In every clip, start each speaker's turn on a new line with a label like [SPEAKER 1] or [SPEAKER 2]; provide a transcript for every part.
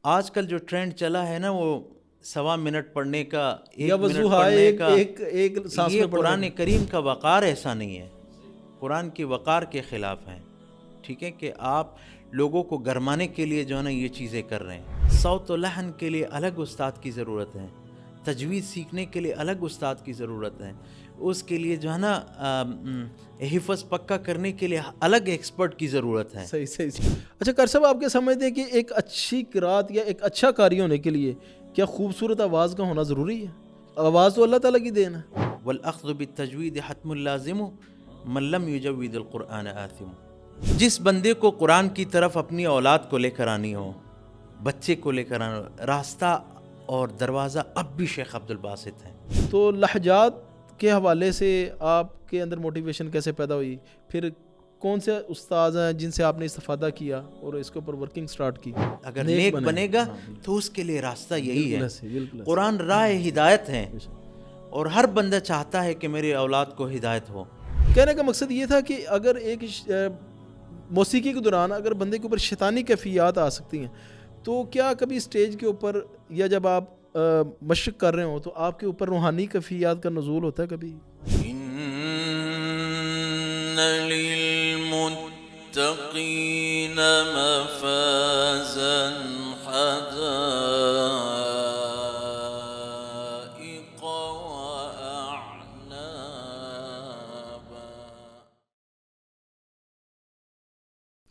[SPEAKER 1] آج کل جو ٹرینڈ چلا ہے نا وہ 1.25 منٹ پڑھنے کا،
[SPEAKER 2] یا
[SPEAKER 1] 1 منٹ
[SPEAKER 2] وضو ہائے
[SPEAKER 1] پڑھنے کا،
[SPEAKER 2] ایک سانس
[SPEAKER 1] یہ
[SPEAKER 2] میں پڑھنے
[SPEAKER 1] قرآن
[SPEAKER 2] کا.
[SPEAKER 1] کریم کا وقار ایسا نہیں ہے، قرآن کی وقار کے خلاف ہیں. ٹھیک ہے کہ آپ لوگوں کو گرمانے کے لیے جو ہے نا یہ چیزیں کر رہے ہیں. صوت و لحن کے لیے الگ استاد کی ضرورت ہے، تجوید سیکھنے کے لیے الگ استاد کی ضرورت ہے، اس کے لیے جو ہے نا حفظ پکا کرنے کے لیے الگ ایکسپرٹ کی ضرورت ہے.
[SPEAKER 2] صحیح. اچھا قاری صاحب، آپ کیا سمجھتے ہیں کہ ایک اچھی قرات یا ایک اچھا قاری ہونے کے لیے کیا خوبصورت آواز کا ہونا ضروری ہے؟ آواز تو اللہ تعالیٰ کی دین ہے.
[SPEAKER 1] والأخذ بالتجوید حتم اللازم من لم یجود القرآن آثم. جس بندے کو قرآن کی طرف اپنی اولاد کو لے کر آنی ہو، بچے کو لے کر آنا، راستہ اور دروازہ اب بھی شیخ عبدالباسط ہیں.
[SPEAKER 2] تو لہجات کے حوالے سے آپ کے اندر موٹیویشن کیسے پیدا ہوئی؟ پھر کون سے استاذ ہیں جن سے آپ نے استفادہ کیا اور اس کے اوپر ورکنگ سٹارٹ کی؟
[SPEAKER 1] اگر نیک بنے گا تو اس کے لیے راستہ یہی ہے. قرآن راہ ہدایت ہے اور ہر بندہ چاہتا ہے کہ میری اولاد کو ہدایت ہو.
[SPEAKER 2] کہنے کا مقصد یہ تھا کہ اگر ایک موسیقی کے دوران اگر بندے کے اوپر شیطانی کیفیات آ سکتی ہیں تو کیا کبھی اسٹیج کے اوپر یا جب آپ مشق کر رہے ہوں تو آپ کے اوپر روحانی کیفیات کا نزول ہوتا ہے کبھی؟
[SPEAKER 1] ان للمتقین مفازا حدائق واعنابا.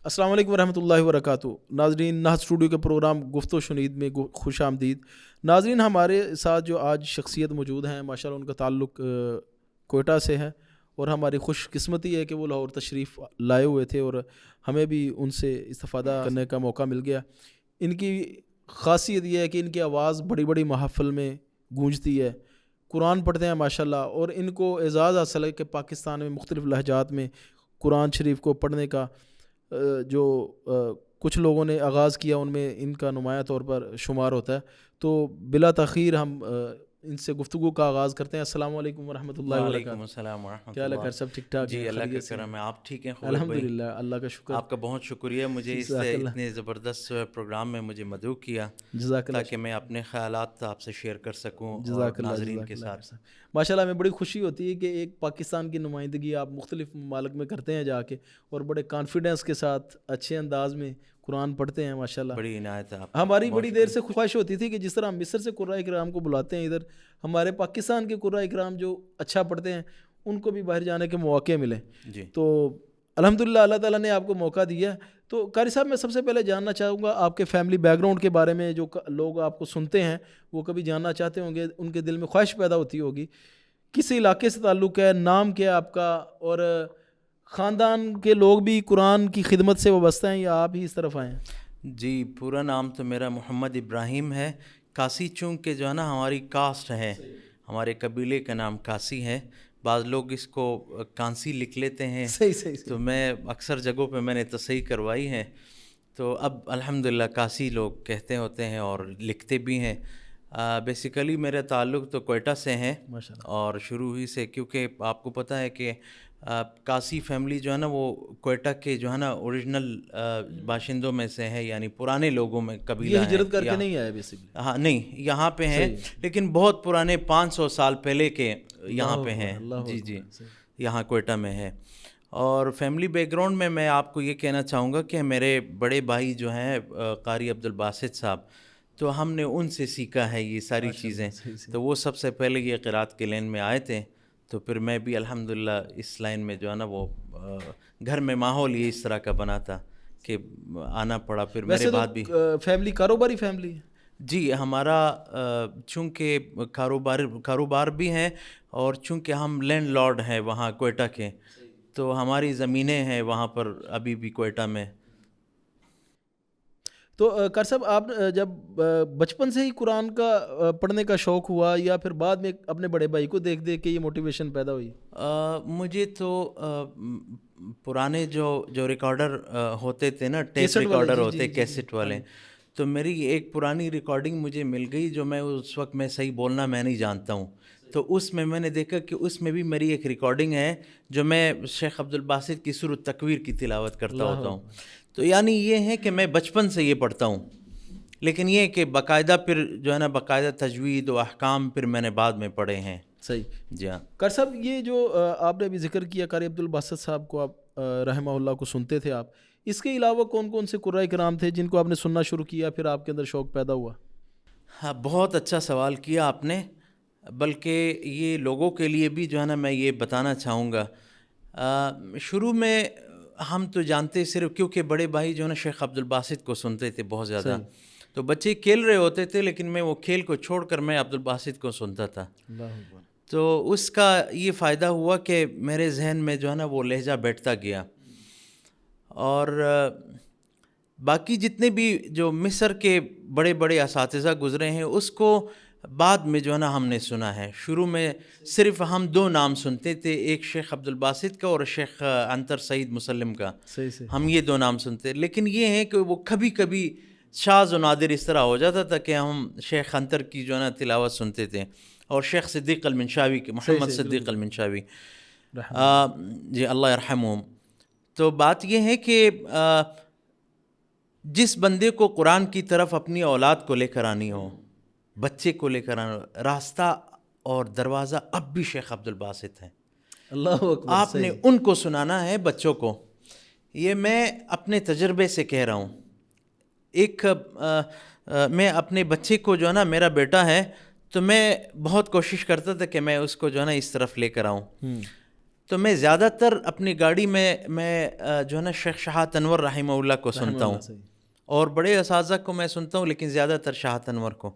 [SPEAKER 2] السلام علیکم ورحمۃ اللہ وبرکاتہ. ناظرین، نہج اسٹوڈیو کے پروگرام گفت و شنید میں خوش آمدید. ناظرین، ہمارے ساتھ جو آج شخصیت موجود ہیں ماشاءاللہ ان کا تعلق کوئٹہ سے ہے اور ہماری خوش قسمتی ہے کہ وہ لاہور تشریف لائے ہوئے تھے اور ہمیں بھی ان سے استفادہ کرنے کا موقع مل گیا. ان کی خاصیت یہ ہے کہ ان کی آواز بڑی بڑی محافل میں گونجتی ہے، قرآن پڑھتے ہیں ماشاءاللہ، اور ان کو اعزاز حاصل ہے کہ پاکستان میں مختلف لہجات میں قرآن شریف کو پڑھنے کا جو کچھ لوگوں نے آغاز کیا ان میں ان کا نمایاں طور پر شمار ہوتا ہے. تو بلا تاخیر ہم ان سے گفتگو کا آغاز کرتے ہیں. السلام علیکم ورحمۃ اللہ وبرکاتہ.
[SPEAKER 1] وعلیکم السلام ورحمۃ
[SPEAKER 2] کیا حال ہے
[SPEAKER 1] اللہ.
[SPEAKER 2] خیر سب ٹھیک ٹھاک
[SPEAKER 1] جی
[SPEAKER 2] ہیں؟
[SPEAKER 1] اللہ کا
[SPEAKER 2] خیریت سے
[SPEAKER 1] کرم ہے. آپ ٹھیک ہیں خوبیب بھائی؟
[SPEAKER 2] الحمدللہ، اللہ کا شکر.
[SPEAKER 1] آپ کا بہت شکریہ مجھے اس
[SPEAKER 2] جزاک اللہ.
[SPEAKER 1] اتنے زبردست پروگرام میں مجھے مدعو کیا
[SPEAKER 2] جزاک اللہ.
[SPEAKER 1] تاکہ میں اپنے خیالات آپ سے شیئر کر سکوں اور
[SPEAKER 2] جزاک اللہ.
[SPEAKER 1] ناظرین
[SPEAKER 2] جزاک
[SPEAKER 1] کے
[SPEAKER 2] اللہ.
[SPEAKER 1] ساتھ.
[SPEAKER 2] ماشاءاللہ ہمیں بڑی خوشی ہوتی ہے کہ ایک پاکستان کی نمائندگی آپ مختلف ممالک میں کرتے ہیں جا کے اور بڑے کانفیڈنس کے ساتھ اچھے انداز میں قرآن پڑھتے ہیں ماشاءاللہ.
[SPEAKER 1] بڑی عنایت ہے آپ.
[SPEAKER 2] ہماری بڑی دیر سے خواہش ہوتی تھی کہ جس طرح ہم مصر سے قراء کرام کو بلاتے ہیں ادھر، ہمارے پاکستان کے قراء کرام جو اچھا پڑھتے ہیں ان کو بھی باہر جانے کے مواقع ملیں.
[SPEAKER 1] جی
[SPEAKER 2] تو الحمدللہ اللہ تعالیٰ نے آپ کو موقع دیا. تو قاری صاحب، میں سب سے پہلے جاننا چاہوں گا آپ کے فیملی بیک گراؤنڈ کے بارے میں. جو لوگ آپ کو سنتے ہیں وہ کبھی جاننا چاہتے ہوں گے، ان کے دل میں خواہش پیدا ہوتی ہوگی کس علاقے سے تعلق ہے، نام کیا ہے آپ کا، اور خاندان کے لوگ بھی قرآن کی خدمت سے وابستہ ہیں یا آپ ہی اس طرف آئے ہیں؟
[SPEAKER 1] جی، پورا نام تو میرا محمد ابراہیم ہے. کاسی چونکہ جو ہے نا ہماری کاسٹ ہے، ہمارے قبیلے کا نام کاسی ہے. بعض لوگ اس کو کانسی لکھ لیتے ہیں.
[SPEAKER 2] صحیح.
[SPEAKER 1] تو میں اکثر جگہوں پہ میں نے تصحیح کروائی ہے. تو اب الحمدللہ کاسی لوگ کہتے ہوتے ہیں اور لکھتے بھی ہیں. بیسیکلی میرا تعلق تو کوئٹہ سے ہے اور شروع ہی سے، کیونکہ آپ کو پتہ ہے کہ کاسی فیملی جو ہے نا وہ کوئٹہ کے جو ہے نا اوریجنل باشندوں میں سے ہے، یعنی پرانے لوگوں میں قبیلہ
[SPEAKER 2] یہ
[SPEAKER 1] ہے.
[SPEAKER 2] ہجرت کر کے نہیں آئے بیسیکلی؟
[SPEAKER 1] ہاں نہیں، یہاں پہ ہیں لیکن بہت پرانے 500 سال پہلے کے یہاں پہ ہیں. جی یہاں کوئٹہ میں ہے. اور فیملی بیک گراؤنڈ میں آپ کو یہ کہنا چاہوں گا کہ میرے بڑے بھائی جو ہیں قاری عبدالباسط صاحب، تو ہم نے ان سے سیکھا ہے یہ ساری چیزیں. تو وہ سب سے پہلے یہ قرات کے لین میں آئے تھے، تو پھر میں بھی الحمدللہ اس لائن میں جو ہے نا وہ گھر میں ماحول یہ اس طرح کا بنا تھا کہ آنا پڑا. پھر میرے بعد بھی
[SPEAKER 2] فیملی کاروباری فیملی ہے؟
[SPEAKER 1] جی، ہمارا چونکہ کاروبار بھی ہیں اور چونکہ ہم لینڈ لارڈ ہیں وہاں کوئٹہ کے، تو ہماری زمینیں ہیں وہاں پر ابھی بھی کوئٹہ میں.
[SPEAKER 2] تو قاری صاحب، آپ جب بچپن سے ہی قرآن کا پڑھنے کا شوق ہوا یا پھر بعد میں اپنے بڑے بھائی کو دیکھ کے یہ موٹیویشن پیدا ہوئی؟
[SPEAKER 1] مجھے تو پرانے جو ریکارڈر ہوتے تھے نا، ٹیپ ریکارڈر ہوتے کیسٹ والے، تو میری ایک پرانی ریکارڈنگ مجھے مل گئی جو میں اس وقت میں صحیح بولنا میں نہیں جانتا ہوں. تو اس میں نے دیکھا کہ اس میں بھی میری ایک ریکارڈنگ ہے جو میں شیخ عبدالباسط کی سورۃ تکویر کی تلاوت کرتا ہوتا ہوں. تو یعنی یہ ہے کہ میں بچپن سے یہ پڑھتا ہوں لیکن یہ کہ باقاعدہ پھر جو ہے نا باقاعدہ تجوید و احکام پھر میں نے بعد میں پڑھے ہیں.
[SPEAKER 2] صحیح.
[SPEAKER 1] جی ہاں.
[SPEAKER 2] کر صاحب یہ جو آپ نے ابھی ذکر کیا قاری عبدالباسط صاحب کو آپ رحمہ اللہ کو سنتے تھے آپ, اس کے علاوہ کون کون سے قراء کرام تھے جن کو آپ نے سننا شروع کیا پھر آپ کے اندر شوق پیدا ہوا؟
[SPEAKER 1] ہاں, بہت اچھا سوال کیا آپ نے. بلکہ یہ لوگوں کے لیے بھی جو ہے نا میں یہ بتانا چاہوں گا. شروع میں ہم تو جانتے صرف کیونکہ بڑے بھائی جو ہے نا شیخ عبدالباسط کو سنتے تھے بہت زیادہ. تو بچے کھیل رہے ہوتے تھے لیکن میں وہ کھیل کو چھوڑ کر میں عبدالباسط کو سنتا تھا. تو اس کا یہ فائدہ ہوا کہ میرے ذہن میں جو ہے نا وہ لہجہ بیٹھتا گیا. اور باقی جتنے بھی جو مصر کے بڑے بڑے اساتذہ گزرے ہیں اس کو بعد میں جو ہے نا ہم نے سنا ہے. شروع میں صرف ہم 2 نام سنتے تھے, ایک شیخ عبدالباسط کا اور شیخ عنتر سعید مسلم کا. ہم یہ 2 نام سنتے. لیکن یہ ہے کہ وہ کبھی کبھی شاذ و نادر اس طرح ہو جاتا تھا کہ ہم شیخ عنتر کی جو ہے نا تلاوت سنتے تھے اور شیخ صدیق المنشاوی کے, محمد صدیق المنشاوی جی اللہ یرحمہم. تو بات یہ ہے کہ جس بندے کو قرآن کی طرف اپنی اولاد کو لے کر آنی ہو, بچے کو لے کر آنا, راستہ اور دروازہ اب بھی شیخ عبدالباسط ہیں.
[SPEAKER 2] اللہ اکبر.
[SPEAKER 1] آپ نے ان کو سنانا ہے بچوں کو. یہ میں اپنے تجربے سے کہہ رہا ہوں. ایک میں اپنے بچے کو جو ہے نا, میرا بیٹا ہے تو میں بہت کوشش کرتا تھا کہ میں اس کو جو ہے نا اس طرف لے کر آؤں. تو میں زیادہ تر اپنی گاڑی میں جو ہے نا شیخ شہادت انور رحمہ اللہ کو سنتا ہوں, اور بڑے اساتذہ کو میں سنتا ہوں لیکن زیادہ تر شہادت انور کو.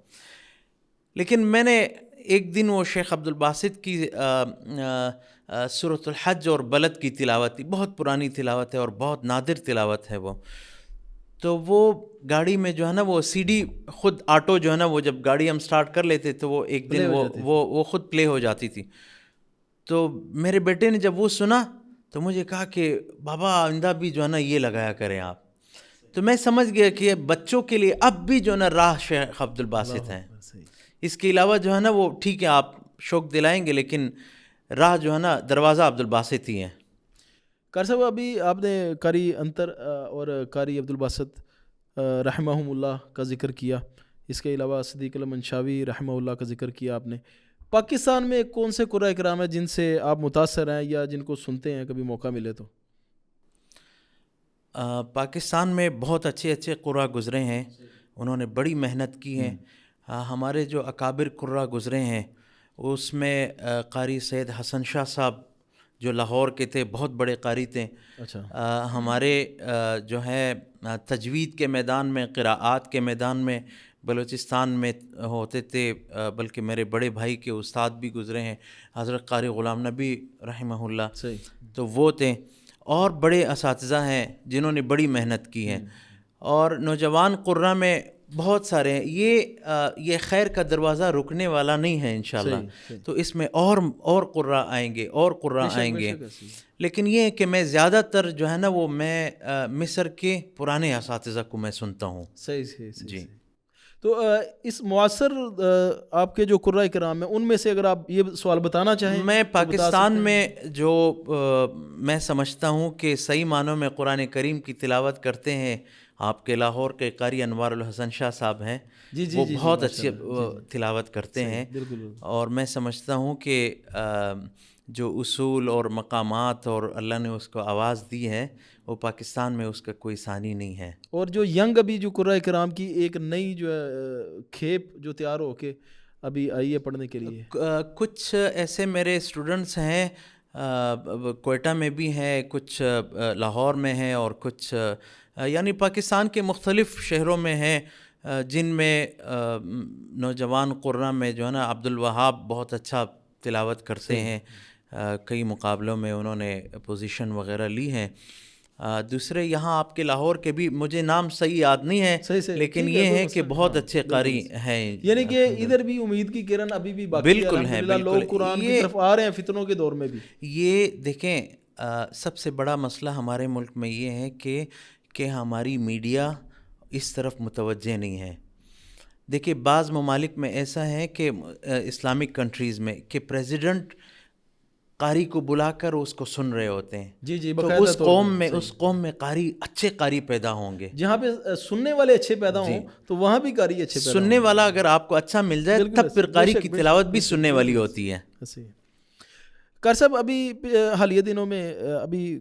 [SPEAKER 1] لیکن میں نے ایک دن وہ شیخ عبدالباسط کی سورۃ الحج اور بلد کی تلاوت تھی, بہت پرانی تلاوت ہے اور بہت نادر تلاوت ہے وہ. تو وہ گاڑی میں جو ہے نا وہ سی ڈی خود آٹو جو ہے نا وہ جب گاڑی ہم سٹارٹ کر لیتے تو وہ ایک دن وہ خود پلے ہو جاتی تھی. تو میرے بیٹے نے جب وہ سنا تو مجھے کہا کہ بابا آئندہ بھی جو ہے نا یہ لگایا کریں آپ. تو میں سمجھ گیا کہ بچوں کے لیے اب بھی جو ہے نا راہ شیخ عبدالباسط ہیں. اس کے علاوہ جو ہے نا وہ ٹھیک ہے آپ شوق دلائیں گے لیکن راہ جو ہے نا دروازہ عبدالباسط ہی ہیں.
[SPEAKER 2] قاری صاحب ابھی آپ نے قاری عنتر اور قاری عبدالباسط رحمہم اللہ کا ذکر کیا, اس کے علاوہ صدیق المنشاوی رحمہ اللہ کا ذکر کیا آپ نے. پاکستان میں کون سے قراء کرام ہیں جن سے آپ متاثر ہیں یا جن کو سنتے ہیں کبھی موقع ملے تو؟
[SPEAKER 1] پاکستان میں بہت اچھے قراء گزرے ہیں, انہوں نے بڑی محنت کی ہے. ہمارے جو اکابر قراء گزرے ہیں اس میں قاری سید حسن شاہ صاحب جو لاہور کے تھے, بہت بڑے قاری تھے. ہمارے جو ہے تجوید کے میدان میں, قراءات کے میدان میں بلوچستان میں ہوتے تھے, بلکہ میرے بڑے بھائی کے استاد بھی گزرے ہیں, حضرت قاری غلام نبی رحمہ اللہ. تو وہ تھے. اور بڑے اساتذہ ہیں جنہوں نے بڑی محنت کی ہے. اور نوجوان قراء میں بہت سارے ہیں. یہ خیر کا دروازہ رکنے والا نہیں ہے انشاءاللہ. تو اس میں اور قراء آئیں گے, اور قراء آئیں گے. لیکن یہ ہے کہ میں زیادہ تر جو ہے نا وہ میں مصر کے پرانے اساتذہ کو میں سنتا ہوں.
[SPEAKER 2] صحیح
[SPEAKER 1] جی.
[SPEAKER 2] تو اس معاصر آپ کے جو قراء کرام ہیں ان میں سے اگر آپ یہ سوال بتانا چاہیں.
[SPEAKER 1] میں پاکستان میں جو میں سمجھتا ہوں کہ صحیح معنوں میں قرآن کریم کی تلاوت کرتے ہیں, آپ کے لاہور کے قاری انوار الحسن شاہ صاحب ہیں. وہ بہت اچھی تلاوت کرتے ہیں. اور میں سمجھتا ہوں کہ جو اصول اور مقامات اور اللہ نے اس کو آواز دی ہے وہ پاکستان میں اس کا کوئی ثانی نہیں ہے.
[SPEAKER 2] اور جو ینگ ابھی جو قراء کرام کی ایک نئی جو ہے کھیپ جو تیار ہو کے ابھی آئی ہے پڑھنے کے لیے,
[SPEAKER 1] کچھ ایسے میرے اسٹوڈنٹس ہیں کوئٹہ میں بھی ہیں, کچھ لاہور میں ہیں, اور کچھ یعنی پاکستان کے مختلف شہروں میں ہیں جن میں نوجوان قراء میں جو ہے نا عبدالوہاب بہت اچھا تلاوت کرتے ہیں. کئی مقابلوں میں انہوں نے پوزیشن وغیرہ لی ہیں. دوسرے یہاں آپ کے لاہور کے بھی مجھے نام صحیح یاد نہیں ہے, لیکن یہ ہے کہ بہت اچھے قاری ہیں.
[SPEAKER 2] یعنی کہ ادھر بھی امید کی کرن ابھی بھی باقی
[SPEAKER 1] بالکل ہے.
[SPEAKER 2] لوگ قرآن کی طرف آ رہے ہیں فتنوں کے دور میں بھی.
[SPEAKER 1] یہ دیکھیں سب سے بڑا مسئلہ ہمارے ملک میں یہ ہے کہ ہماری میڈیا اس طرف متوجہ نہیں ہے. دیکھیں بعض ممالک میں ایسا ہے کہ اسلامک کنٹریز میں کہ پریزیڈنٹ قاری کو بلا کر اس کو سن رہے ہوتے ہیں.
[SPEAKER 2] جی جی.
[SPEAKER 1] تو اس قوم میں قاری اچھے قاری پیدا ہوں گے.
[SPEAKER 2] جہاں پہ سننے والے اچھے پیدا ہوں تو وہاں بھی قاری اچھے پیدا ہوں.
[SPEAKER 1] سننے والا اگر آپ کو اچھا مل جائے تب پھر قاری کی تلاوت بھی سننے والی ہوتی ہے.
[SPEAKER 2] قاری صاحب ابھی حالیہ دنوں میں ابھی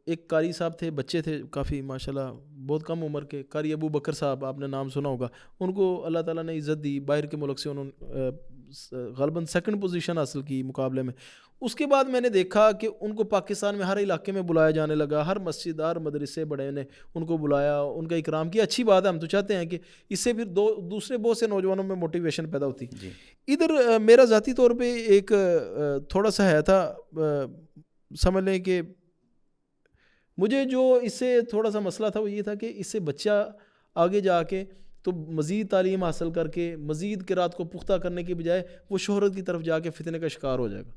[SPEAKER 2] ایک قاری صاحب تھے, بچے تھے کافی ماشاءاللہ بہت کم عمر کے, قاری ابو بکر صاحب, آپ نے نام سنا ہوگا. ان کو اللہ تعالیٰ نے عزت دی, باہر کے ملک سے انہوں نے غالباً 2nd پوزیشن حاصل کی مقابلے میں. اس کے بعد میں نے دیکھا کہ ان کو پاکستان میں ہر علاقے میں بلایا جانے لگا, ہر مسجد ہر مدرسے بڑے نے ان کو بلایا, ان کا اکرام کیا. اچھی بات ہے, ہم تو چاہتے ہیں کہ اس سے پھر دوسرے بہت سے نوجوانوں میں موٹیویشن پیدا ہوتی. ادھر میرا ذاتی طور پہ ایک تھوڑا سا ہے تھا, سمجھ لیں کہ مجھے جو اس سے تھوڑا سا مسئلہ تھا وہ یہ تھا کہ اس سے بچہ آگے جا کے تو مزید تعلیم حاصل کر کے مزید قرات کو پختہ کرنے کے بجائے وہ شہرت کی طرف جا کے فتنے کا شکار ہو جائے گا.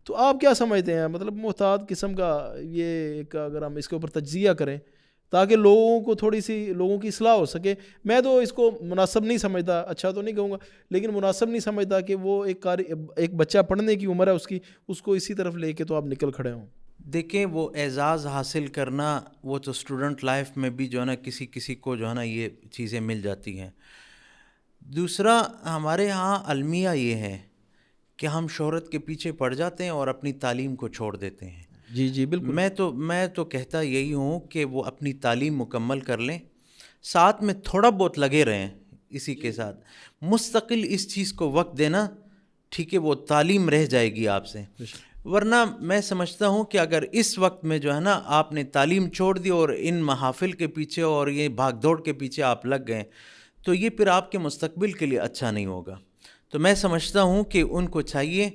[SPEAKER 2] تو آپ کیا سمجھتے ہیں, مطلب محتاط قسم کا یہ ایک, اگر ہم اس کے اوپر تجزیہ کریں تاکہ لوگوں کو تھوڑی سی لوگوں کی اصلاح ہو سکے. میں تو اس کو مناسب نہیں سمجھتا, اچھا تو نہیں کہوں گا, لیکن مناسب نہیں سمجھتا کہ وہ ایک بچہ پڑھنے کی عمر ہے اس کو اسی طرف لے کے تو آپ نکل کھڑے ہوں.
[SPEAKER 1] دیکھیں وہ اعزاز حاصل کرنا وہ تو اسٹوڈنٹ لائف میں بھی جو ہے نا کسی کو جو ہے نا یہ چیزیں مل جاتی ہیں. دوسرا ہمارے ہاں المیہ یہ ہے کہ ہم شہرت کے پیچھے پڑ جاتے ہیں اور اپنی تعلیم کو چھوڑ دیتے ہیں.
[SPEAKER 2] جی جی بالکل.
[SPEAKER 1] میں تو کہتا یہی ہوں کہ وہ اپنی تعلیم مکمل کر لیں, ساتھ میں تھوڑا بہت لگے رہیں اسی کے ساتھ, مستقل اس چیز کو وقت دینا, ٹھیک ہے, وہ تعلیم رہ جائے گی آپ سے. ورنہ میں سمجھتا ہوں کہ اگر اس وقت میں جو ہے نا آپ نے تعلیم چھوڑ دی اور ان محافل کے پیچھے اور یہ بھاگ دوڑ کے پیچھے آپ لگ گئے تو یہ پھر آپ کے مستقبل کے لیے اچھا نہیں ہوگا. تو میں سمجھتا ہوں کہ ان کو چاہیے,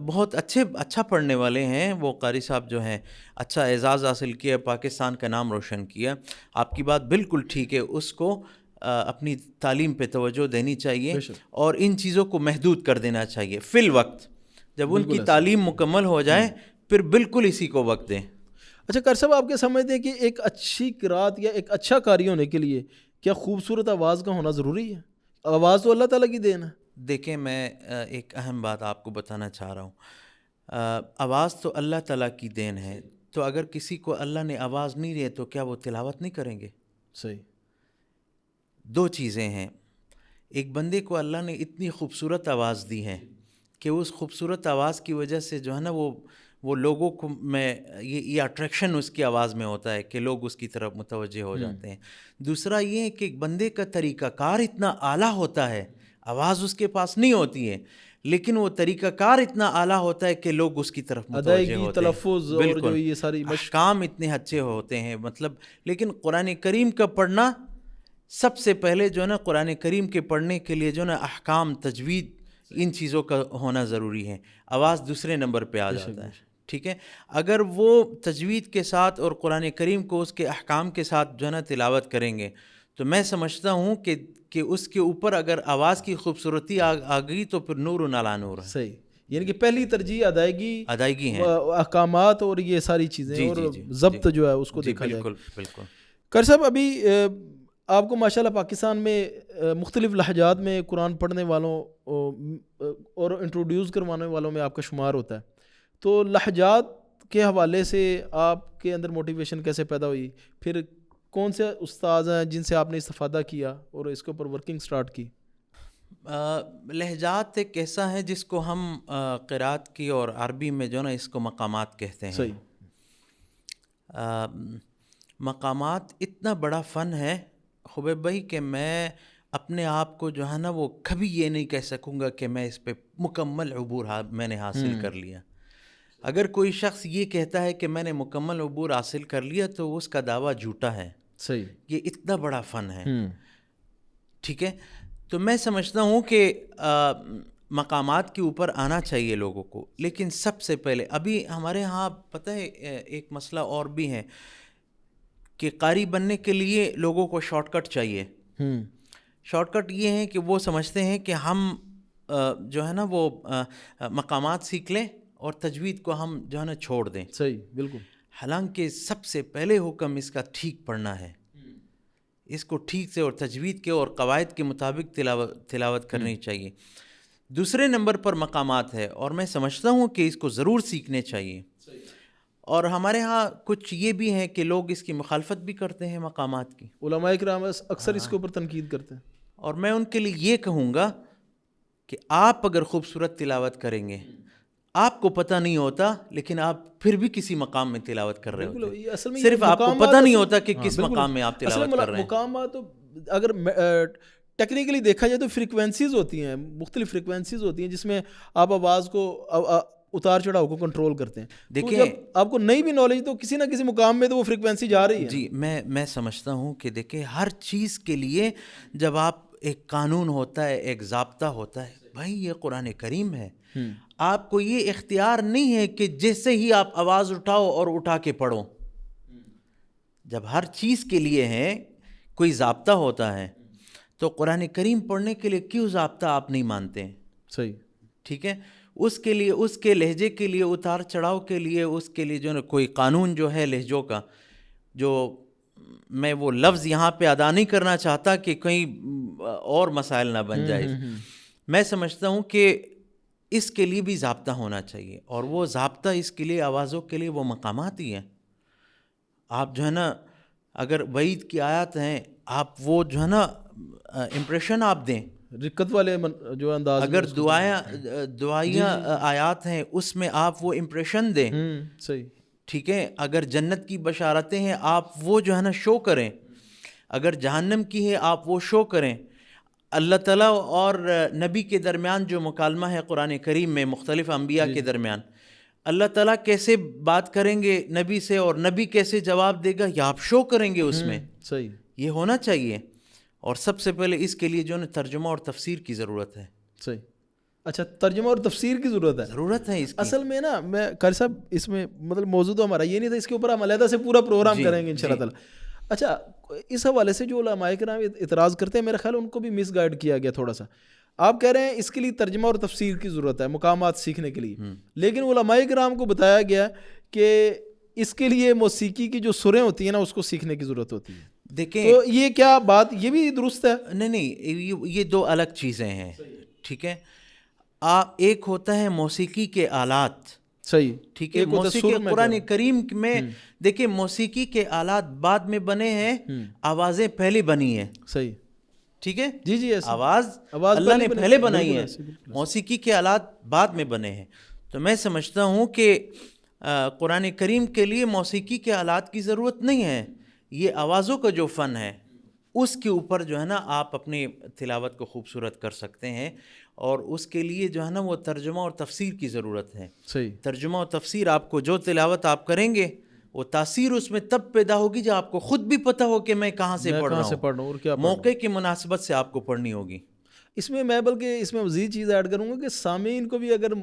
[SPEAKER 1] بہت اچھا پڑھنے والے ہیں وہ قاری صاحب جو ہیں, اچھا اعزاز حاصل کیا, پاکستان کا نام روشن کیا. آپ کی بات بالکل ٹھیک ہے, اس کو اپنی تعلیم پہ توجہ دینی چاہیے اور ان چیزوں کو محدود کر دینا چاہیے فی الوقت. جب ان کی تعلیم مکمل ہو جائے پھر بالکل اسی کو وقت دیں.
[SPEAKER 2] اچھا قاری صاحب, آپ کیا سمجھتے ہیں کہ ایک اچھی قرات یا ایک اچھا قاری ہونے کے لیے کیا خوبصورت آواز کا ہونا ضروری ہے؟ آواز تو اللہ تعالیٰ کی دین ہے.
[SPEAKER 1] دیکھیں میں ایک اہم بات آپ کو بتانا چاہ رہا ہوں, آواز تو اللہ تعالیٰ کی دین ہے, تو اگر کسی کو اللہ نے آواز نہیں دی تو کیا وہ تلاوت نہیں کریں گے؟
[SPEAKER 2] صحیح.
[SPEAKER 1] دو چیزیں ہیں, ایک بندے کو اللہ نے اتنی خوبصورت آواز دی ہے کہ اس خوبصورت آواز کی وجہ سے جو ہے نا وہ لوگوں کو میں یہ اٹریکشن اس کی آواز میں ہوتا ہے کہ لوگ اس کی طرف متوجہ ہو جاتے ہیں. دوسرا یہ ہے کہ ایک بندے کا طریقہ کار اتنا اعلیٰ ہوتا ہے, آواز اس کے پاس نہیں ہوتی ہے لیکن وہ طریقہ کار اتنا اعلیٰ ہوتا ہے کہ لوگ اس کی طرف متوجہ ہوتے ہیں.
[SPEAKER 2] تلفظ اور جو یہ ساری
[SPEAKER 1] احکام اتنے اچھے ہوتے ہیں, مطلب. لیکن قرآن کریم کا پڑھنا سب سے پہلے جو ہے نا, قرآن کریم کے پڑھنے کے لیے جو ہے نا احکام, تجوید, ان چیزوں کا ہونا ضروری ہے. آواز دوسرے نمبر پہ آ جاتا ہے, ٹھیک ہے. اگر وہ تجوید کے ساتھ اور قرآن کریم کو اس کے احکام کے ساتھ جو ہے نا تلاوت کریں گے تو میں سمجھتا ہوں کہ اس کے اوپر اگر آواز کی خوبصورتی آ گئی تو پھر نور علی نور ہے.
[SPEAKER 2] صحیح, یعنی کہ پہلی ترجیح ادائیگی
[SPEAKER 1] ہے,
[SPEAKER 2] احکامات اور یہ ساری چیزیں اور ضبط جو ہے اس کو دیکھا جائے.
[SPEAKER 1] بالکل.
[SPEAKER 2] قاری صاحب ابھی آپ کو ماشاءاللہ پاکستان میں مختلف لہجات میں قرآن پڑھنے والوں اور انٹروڈیوس کروانے والوں میں آپ کا شمار ہوتا ہے, تو لہجات کے حوالے سے آپ کے اندر موٹیویشن کیسے پیدا ہوئی؟ پھر کون سے استاذ ہیں جن سے آپ نے استفادہ کیا اور اس کے اوپر ورکنگ سٹارٹ کی؟
[SPEAKER 1] لہجات ایک ایسا ہے جس کو ہم قرات کی اور عربی میں جو نا اس کو مقامات کہتے ہیں.
[SPEAKER 2] صحیح.
[SPEAKER 1] مقامات اتنا بڑا فن ہے خبیب بھائی کہ میں اپنے آپ کو جو ہے نا وہ کبھی یہ نہیں کہہ سکوں گا کہ میں اس پہ مکمل عبور میں نے حاصل کر لیا. اگر کوئی شخص یہ کہتا ہے کہ میں نے مکمل عبور حاصل کر لیا تو اس کا دعویٰ جھوٹا ہے.
[SPEAKER 2] صحیح.
[SPEAKER 1] یہ اتنا بڑا فن ہے, ٹھیک ہے. تو میں سمجھتا ہوں کہ مقامات کے اوپر آنا چاہیے لوگوں کو, لیکن سب سے پہلے ابھی ہمارے ہاں پتہ ہے ایک مسئلہ اور بھی ہے کہ قاری بننے کے لیے لوگوں کو شارٹ کٹ چاہیے. شارٹ کٹ یہ ہے کہ وہ سمجھتے ہیں کہ ہم جو ہے نا وہ مقامات سیکھ لیں اور تجوید کو ہم جو ہے نا چھوڑ دیں.
[SPEAKER 2] صحیح, بالکل.
[SPEAKER 1] حالانکہ سب سے پہلے حکم اس کا ٹھیک پڑھنا ہے, اس کو ٹھیک سے اور تجوید کے اور قواعد کے مطابق تلاوت کرنی چاہیے. دوسرے نمبر پر مقامات ہے، اور میں سمجھتا ہوں کہ اس کو ضرور سیکھنے چاہیے. اور ہمارے ہاں کچھ یہ بھی ہیں کہ لوگ اس کی مخالفت بھی کرتے ہیں مقامات کی.
[SPEAKER 2] علماء کرام اکثر اس کے اوپر تنقید کرتے ہیں.
[SPEAKER 1] اور میں ان کے لیے یہ کہوں گا کہ آپ اگر خوبصورت تلاوت کریں گے، آپ کو پتہ نہیں ہوتا لیکن آپ پھر بھی کسی مقام میں تلاوت کر رہے ہوتے ہیں، صرف آپ کو پتہ نہیں ہوتا کہ کس مقام میں آپ تلاوت کر رہے ہیں.
[SPEAKER 2] مقامات تو اگر ٹیکنیکلی دیکھا جائے تو فریکوینسیز ہوتی ہیں، مختلف فریکوینسیز ہوتی ہیں جس میں آپ آواز کو اتار چڑھاؤ کو کنٹرول کرتے ہیں. دیکھیں جب آپ کو نہیں بھی نالج تو کسی نہ کسی مقام میں تو وہ فریکوینسی جا رہی ہے.
[SPEAKER 1] جی میں سمجھتا ہوں کہ دیکھیں ہر چیز کے لیے جب آپ ایک قانون ہوتا ہے، ایک ضابطہ ہوتا ہے. بھائی یہ قرآن کریم ہے، آپ کو یہ اختیار نہیں ہے کہ جیسے ہی آپ آواز اٹھاؤ اور اٹھا کے پڑھو. جب ہر چیز کے لیے ہے کوئی ضابطہ ہوتا ہے تو قرآن کریم پڑھنے کے لیے کیوں ضابطہ آپ نہیں مانتے ہیں؟
[SPEAKER 2] صحیح،
[SPEAKER 1] ٹھیک ہے. اس کے لیے، اس کے لہجے کے لیے، اتار چڑھاؤ کے لیے، اس کے لیے جو کوئی قانون جو ہے لہجوں کا، جو میں وہ لفظ یہاں پہ ادا نہیں کرنا چاہتا کہ کہیں اور مسائل نہ بن جائے. میں سمجھتا ہوں کہ اس کے لیے بھی ضابطہ ہونا چاہیے، اور وہ ضابطہ اس کے لیے آوازوں کے لیے وہ مقامات ہی ہیں. آپ جو ہے نا اگر وعید کی آیات ہیں، آپ وہ جو ہے نا امپریشن آپ دیں،
[SPEAKER 2] رکت والے جو انداز،
[SPEAKER 1] اگر دعائیاں آیات ہیں اس میں آپ وہ امپریشن دیں.
[SPEAKER 2] صحیح،
[SPEAKER 1] ٹھیک ہے. اگر جنت کی بشارتیں ہیں آپ وہ جو ہے نا شو کریں، اگر جہنم کی ہے آپ وہ شو کریں. اللہ تعالیٰ اور نبی کے درمیان جو مکالمہ ہے قرآن کریم میں مختلف انبیاء کے درمیان، اللہ تعالیٰ کیسے بات کریں گے نبی سے اور نبی کیسے جواب دے گا، یہ آپ شو کریں گے اس میں.
[SPEAKER 2] صحیح،
[SPEAKER 1] یہ ہونا چاہیے. اور سب سے پہلے اس کے لیے جو ہے ترجمہ اور تفسیر کی ضرورت ہے.
[SPEAKER 2] صحیح. اچھا، ترجمہ اور تفسیر کی ضرورت ہے
[SPEAKER 1] اس کی.
[SPEAKER 2] اصل میں نا میں قاری صاحب اس میں مطلب موضوع تو ہمارا یہ نہیں تھا، اس کے اوپر ہم علیحدہ سے پورا پروگرام کریں گے انشاءاللہ تعالی. اچھا، اس حوالے سے جو علماء کرام اعتراض کرتے ہیں، میرا خیال ان کو بھی مس گائیڈ کیا گیا تھوڑا سا. آپ کہہ رہے ہیں اس کے لیے ترجمہ اور تفسیر کی ضرورت ہے مقامات سیکھنے کے لیے، لیکن علماء کرام کو بتایا گیا کہ اس کے لیے موسیقی کی جو سریں ہوتی ہیں نا اس کو سیکھنے کی ضرورت ہوتی ہے.
[SPEAKER 1] دیکھیں
[SPEAKER 2] تو یہ کیا بات یہ بھی درست ہے؟
[SPEAKER 1] نہیں، یہ دو الگ چیزیں ہیں. ٹھیک ہے. ایک ہوتا ہے موسیقی کے آلات.
[SPEAKER 2] صحیح،
[SPEAKER 1] ٹھیک ہے. موسیقی قرآن کریم میں دیکھیں موسیقی کے آلات بعد میں بنے ہیں، آوازیں پہلے بنی ہیں.
[SPEAKER 2] صحیح،
[SPEAKER 1] ٹھیک ہے.
[SPEAKER 2] جی
[SPEAKER 1] آواز اللہ نے پہلے بنائی ہے، موسیقی کے آلات بعد میں بنے ہیں. تو میں سمجھتا ہوں کہ قرآن کریم کے لیے موسیقی کے آلات کی ضرورت نہیں ہے. یہ آوازوں کا جو فن ہے اس کے اوپر جو ہے نا آپ اپنی تلاوت کو خوبصورت کر سکتے ہیں، اور اس کے لیے جو ہے نا وہ ترجمہ اور تفسیر کی ضرورت ہے.
[SPEAKER 2] صحیح.
[SPEAKER 1] ترجمہ اور تفسیر آپ کو جو تلاوت آپ کریں گے وہ تاثیر اس میں تب پیدا ہوگی جب آپ کو خود بھی پتہ ہو کہ میں کہاں سے پڑھ رہا ہوں اور کیا موقع کی مناسبت سے آپ کو پڑھنی ہوگی.
[SPEAKER 2] اس میں میں بلکہ اس میں مزید چیز ایڈ کروں گا کہ سامعین کو بھی اگر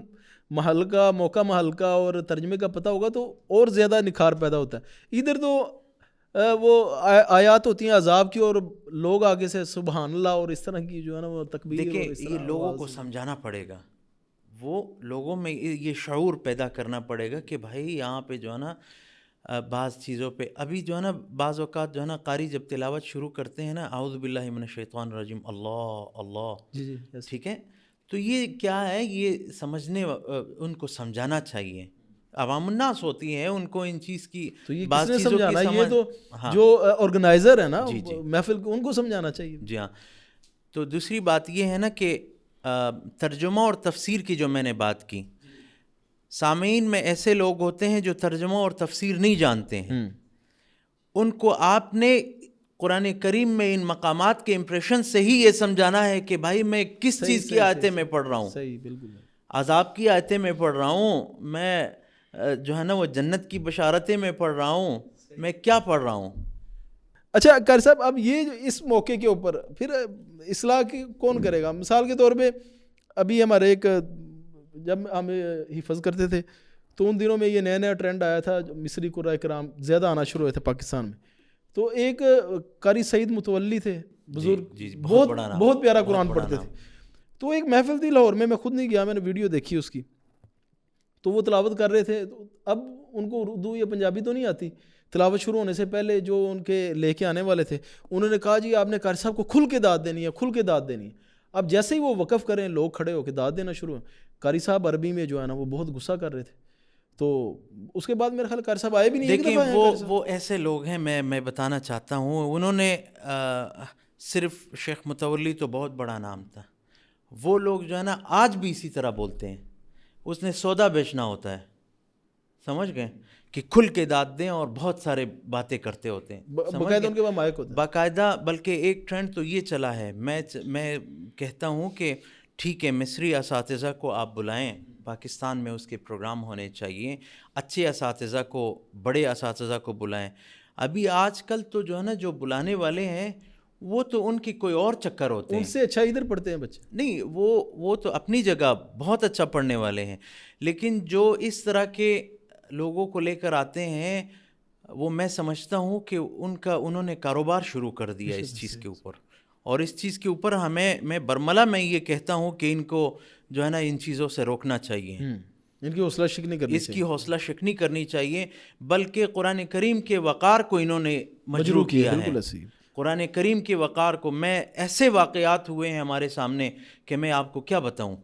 [SPEAKER 2] محل کا موقع محل کا اور ترجمے کا پتہ ہوگا تو اور زیادہ نکھار پیدا ہوتا ہے. ادھر تو وہ آیات ہوتی ہیں عذاب کی اور لوگ آگے سے سبحان اللہ اور اس طرح کی جو ہے نا وہ تکبیر.
[SPEAKER 1] دیکھیں یہ لوگوں کو سمجھانا پڑے گا، وہ لوگوں میں یہ شعور پیدا کرنا پڑے گا کہ بھائی یہاں پہ جو ہے نا بعض چیزوں پہ ابھی جو ہے نا بعض اوقات جو ہے نا قاری جب تلاوت شروع کرتے ہیں نا اعوذ باللہ من الشیطان الرجیم اللہ اللہ،
[SPEAKER 2] جی
[SPEAKER 1] ٹھیک ہے. تو یہ کیا ہے، یہ سمجھنے ان کو سمجھانا چاہیے. عوام الناس ہوتی ہیں، ان کو ان چیز کی
[SPEAKER 2] بعض چیزوں کی سمجھ، یہ تو جو آرگنائزر ہے نا محفل کو ان کو سمجھانا چاہیے.
[SPEAKER 1] جی ہاں. تو دوسری بات یہ ہے نا کہ ترجمہ اور تفسیر کی جو میں نے بات کی، سامعین میں ایسے لوگ ہوتے ہیں جو ترجمہ اور تفسیر نہیں جانتے ہیں. ان کو آپ نے قرآن کریم میں ان مقامات کے امپریشن سے ہی یہ سمجھانا ہے کہ بھائی میں کس چیز کی آیتیں میں پڑھ رہا ہوں.
[SPEAKER 2] صحیح، بالکل.
[SPEAKER 1] عذاب کی آیتیں میں پڑھ رہا ہوں، میں جو ہے نا وہ جنت کی بشارتیں میں پڑھ رہا ہوں، میں کیا پڑھ رہا ہوں.
[SPEAKER 2] اچھا قاری صاحب، اب یہ اس موقع کے اوپر پھر اصلاح کی کون کرے گا؟ مثال کے طور پہ ابھی ہمارے ایک جب ہم حفظ کرتے تھے تو ان دنوں میں یہ نیا ٹرینڈ آیا تھا، مصری قراء کرام زیادہ آنا شروع ہوئے تھے پاکستان میں. تو ایک قاری سعید متولی تھے بزرگ، بہت پیارا قرآن پڑھتے تھے. تو ایک محفل تھی لاہور میں خود نہیں گیا، میں نے ویڈیو دیکھی اس کی. تو وہ تلاوت کر رہے تھے. اب ان کو اردو یا پنجابی تو نہیں آتی. تلاوت شروع ہونے سے پہلے جو ان کے لے کے آنے والے تھے انہوں نے کہا جی آپ نے قاری صاحب کو کھل کے داد دینی ہے، کھل کے داد دینی ہے. اب جیسے ہی وہ وقف کریں لوگ کھڑے ہو کے داد دینا شروع ہیں. قاری صاحب عربی میں جو ہے نا وہ بہت غصہ کر رہے تھے, تو اس کے بعد میرے خیال قاری صاحب آئے بھی نہیں.
[SPEAKER 1] دیکھیں وہ ایسے لوگ ہیں, میں بتانا چاہتا ہوں, انہوں نے صرف شیخ متولی تو بہت بڑا نام تھا, وہ لوگ جو ہے نا آج بھی اسی طرح بولتے ہیں. اس نے سودا بیچنا ہوتا ہے, سمجھ گئے, کہ کھل کے داد دیں اور بہت سارے باتیں کرتے ہوتے ہیں
[SPEAKER 2] باقاعدہ ان کے پاس مائک ہوتا ہے
[SPEAKER 1] باقاعدہ. بلکہ ایک ٹرینڈ تو یہ چلا ہے, میں کہتا ہوں کہ ٹھیک ہے مصری اساتذہ کو آپ بلائیں, پاکستان میں اس کے پروگرام ہونے چاہیے, اچھے اساتذہ کو, بڑے اساتذہ کو بلائیں. ابھی آج کل تو جو ہے نا جو بلانے والے ہیں وہ تو ان کی کوئی اور چکر ہوتے ہیں,
[SPEAKER 2] ان سے اچھا ادھر پڑھتے ہیں بچے.
[SPEAKER 1] نہیں وہ تو اپنی جگہ بہت اچھا پڑھنے والے ہیں, لیکن جو اس طرح کے لوگوں کو لے کر آتے ہیں وہ میں سمجھتا ہوں کہ انہوں نے کاروبار شروع کر دیا اس چیز کے اوپر, اور اس چیز کے اوپر میں برملا میں یہ کہتا ہوں کہ ان کو جو ہے نا ان چیزوں سے روکنا چاہیے,
[SPEAKER 2] ان کی حوصلہ شکنی کرنی
[SPEAKER 1] اس کی حوصلہ شکنی کرنی چاہیے. بلکہ قرآن کریم کے وقار کو انہوں نے مجروح کیا ہے. قرآن کریم کے وقار کو, میں ایسے واقعات ہوئے ہیں ہمارے سامنے کہ میں آپ کو کیا بتاؤں.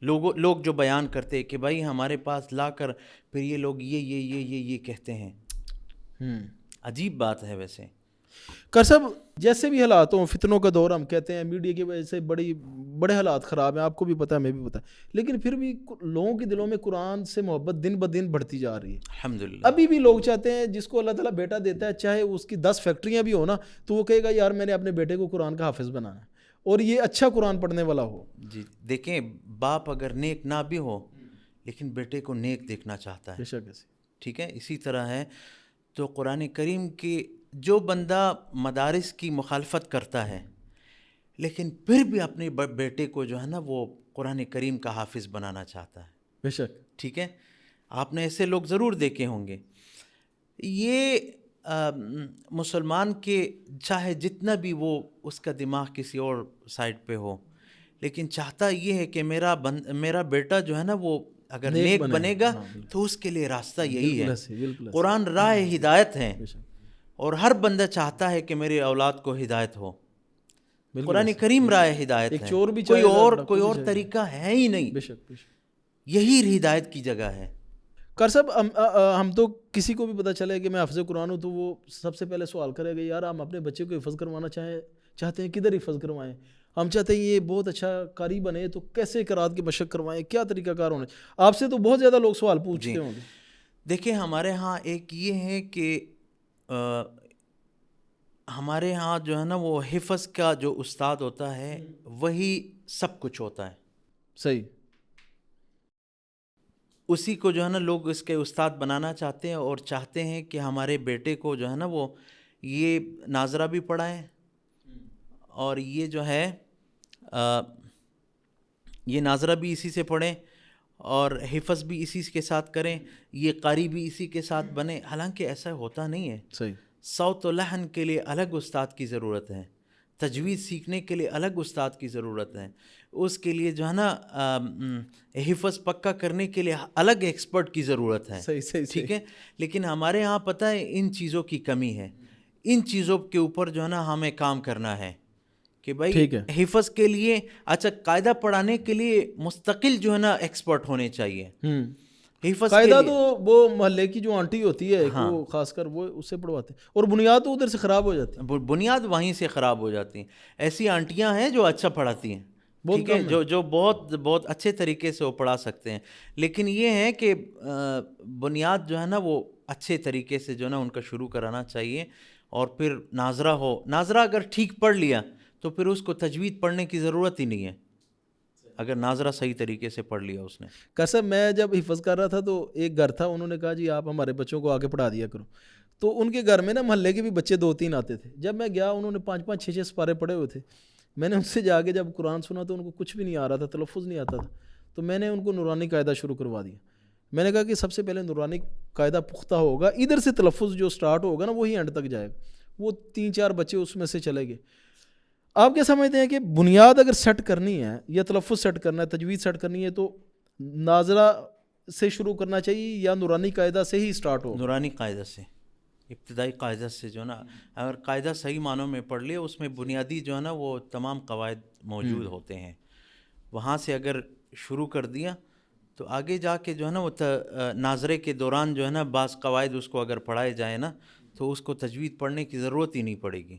[SPEAKER 1] لوگ جو بیان کرتے کہ بھائی ہمارے پاس لا کر پھر یہ لوگ یہ کہتے ہیں. عجیب بات ہے. ویسے
[SPEAKER 2] کر صاحب جیسے بھی حالات ہوں, فتنوں کا دور ہم کہتے ہیں, میڈیا کی وجہ سے بڑے حالات خراب ہیں, آپ کو بھی پتہ ہے, میں بھی پتہ ہے, لیکن پھر بھی لوگوں کے دلوں میں قرآن سے محبت دن بدن بڑھتی جا رہی ہے
[SPEAKER 1] الحمدللہ.
[SPEAKER 2] ابھی بھی لوگ چاہتے ہیں جس کو اللہ تعالیٰ بیٹا دیتا ہے, چاہے اس کی 10 فیکٹریاں بھی ہو نا, تو وہ کہے گا یار میں نے اپنے بیٹے کو قرآن کا حافظ بنانا ہے, اور یہ اچھا قرآن پڑھنے والا ہو.
[SPEAKER 1] جی دیکھیں, باپ اگر نیک نہ بھی ہو لیکن بیٹے کو نیک دیکھنا چاہتا ہے. ٹھیک ہے, اسی طرح ہے. تو قرآن کریم کی جو بندہ مدارس کی مخالفت کرتا ہے لیکن پھر بھی اپنے بیٹے کو جو ہے نا وہ قرآن کریم کا حافظ بنانا چاہتا ہے,
[SPEAKER 2] بے شک,
[SPEAKER 1] ٹھیک ہے, آپ نے ایسے لوگ ضرور دیکھے ہوں گے. یہ مسلمان کے چاہے جتنا بھی وہ اس کا دماغ کسی اور سائڈ پہ ہو, لیکن چاہتا یہ ہے کہ میرا بیٹا جو ہے نا وہ اگر نیک بنے گا تو اس کے لیے راستہ یہی ہے. قرآن راہ ہدایت ہے, اور ہر بندہ چاہتا ہے کہ میری اولاد کو ہدایت ہو. قرآن کریم راہ ہدایت ہے, کوئی اور طریقہ ہے ہی نہیں, یہی ہدایت کی جگہ ہے.
[SPEAKER 2] کر صاحب ہم تو کسی کو بھی پتہ چلے کہ میں حافظ قرآن ہوں تو وہ سب سے پہلے سوال کرے گا یار ہم اپنے بچے کو حفظ کروانا چاہتے ہیں, کدھر حفظ کروائیں؟ ہم چاہتے ہیں یہ بہت اچھا قاری بنے تو کیسے قرات کی مشق کروائیں, کیا طریقہ کار ہونا. آپ سے تو بہت زیادہ لوگ سوال پوچھتے ہوں گے.
[SPEAKER 1] دیکھیں ہمارے ہاں ایک یہ ہے کہ ہمارے ہاں جو ہے نا وہ حفظ کا جو استاد ہوتا ہے وہی سب کچھ ہوتا ہے.
[SPEAKER 2] صحیح,
[SPEAKER 1] اسی کو جو ہے نا لوگ اس کے استاد بنانا چاہتے ہیں, اور چاہتے ہیں کہ ہمارے بیٹے کو جو ہے نا وہ یہ ناظرہ بھی پڑھائیں, اور یہ جو ہے یہ ناظرہ بھی اسی سے پڑھیں, اور حفظ بھی اسی کے ساتھ کریں, یہ قاری بھی اسی کے ساتھ بنے. حالانکہ ایسا ہوتا نہیں ہے.
[SPEAKER 2] صحیح,
[SPEAKER 1] صوت و لحن کے لیے الگ استاد کی ضرورت ہے, تجوید سیکھنے کے لیے الگ استاد کی ضرورت ہے, اس کے لیے جو ہے نا حفظ پکا کرنے کے لیے الگ ایکسپرٹ کی ضرورت ہے.
[SPEAKER 2] صحیح,
[SPEAKER 1] ٹھیک ہے, لیکن ہمارے ہاں پتہ ہے ان چیزوں کی کمی ہے. ان چیزوں کے اوپر جو ہے نا ہمیں کام کرنا ہے کہ بھائی حفظ کے لیے اچھا قاعدہ پڑھانے کے لیے مستقل جو ہے نا ایکسپرٹ ہونے چاہیے.
[SPEAKER 2] قاعدہ تو وہ محلے کی جو آنٹی ہوتی ہے وہ خاص کر وہ اس سے پڑھواتے ہیں, اور بنیاد تو ادھر سے خراب ہو جاتی ہے,
[SPEAKER 1] بنیاد وہیں سے خراب ہو جاتی ہیں. ایسی آنٹیاں ہیں جو اچھا پڑھاتی ہیں, ٹھیک ہے, جو بہت اچھے طریقے سے وہ پڑھا سکتے ہیں, لیکن یہ ہے کہ بنیاد جو ہے نا وہ اچھے طریقے سے جو ہے نا ان کا شروع کرانا چاہیے. اور پھر ناظرہ ہو, ناظرہ اگر ٹھیک پڑھ لیا تو پھر اس کو تجوید پڑھنے کی ضرورت ہی نہیں ہے, اگر ناظرہ صحیح طریقے سے پڑھ لیا اس نے.
[SPEAKER 2] قسم میں جب حفظ کر رہا تھا تو ایک گھر تھا, انہوں نے کہا جی آپ ہمارے بچوں کو آگے پڑھا دیا کرو. تو ان کے گھر میں نا محلے کے بھی بچے 2-3 آتے تھے. جب میں گیا انہوں نے 5-5 6-6 سپارے پڑھے ہوئے تھے. میں نے ان سے جا کے جب قرآن سنا تو ان کو کچھ بھی نہیں آ رہا تھا, تلفظ نہیں آتا تھا. تو میں نے ان کو نورانی قاعدہ شروع کروا دیا. میں نے کہا کہ سب سے پہلے نورانی قاعدہ پختہ ہوگا, ادھر سے تلفظ جو سٹارٹ ہوگا نا وہی اینڈ تک جائے گا. وہ 3-4 بچے اس میں سے چلے گئے. آپ کیا سمجھتے ہیں کہ بنیاد اگر سیٹ کرنی ہے یا تلفظ سیٹ کرنا ہے, تجوید سیٹ کرنی ہے, تو ناظرہ سے شروع کرنا چاہیے یا نورانی قاعدہ سے ہی سٹارٹ ہو؟
[SPEAKER 1] نورانی قاعدہ سے, ابتدائی قاعدہ سے جو ہے نا، اگر قاعدہ صحیح معنوں میں پڑھ لیا اس میں بنیادی جو ہے نا وہ تمام قواعد موجود ہوتے ہیں، وہاں سے اگر شروع کر دیا تو آگے جا کے جو ہے نا وہ ناظرے کے دوران جو ہے نا بعض قواعد اس کو اگر پڑھائے جائیں نا تو اس کو تجوید پڑھنے کی ضرورت ہی نہیں پڑے گی.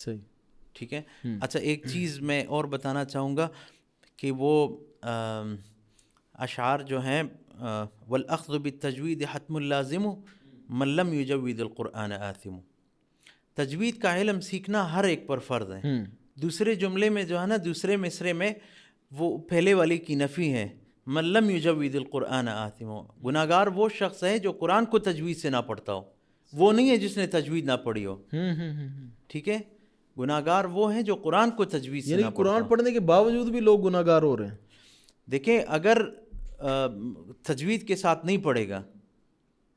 [SPEAKER 2] صحیح،
[SPEAKER 1] ٹھیک ہے. اچھا ایک چیز میں اور بتانا چاہوں گا کہ وہ اشعار جو ہیں والأخذ بالتجوید حتم اللازم من لم یجود القرآن آثم، تجوید کا علم سیکھنا ہر ایک پر فرض ہے. دوسرے جملے میں جو ہے نا دوسرے مصرے میں وہ پہلے والی کی نفی ہے، من لم یجود القرآن آثم، گناہگار وہ شخص ہے جو قرآن کو تجوید سے نہ پڑھتا ہو، وہ نہیں ہے جس نے تجوید نہ پڑھی ہو. ٹھیک ہے، گناہگار وہ ہیں جو قرآن کو تجوید سے نہ پڑھتا ہو.
[SPEAKER 2] قرآن پڑھنے کے باوجود بھی لوگ گناہگار ہو رہے ہیں.
[SPEAKER 1] دیکھیں اگر تجوید کے ساتھ نہیں پڑھے گا،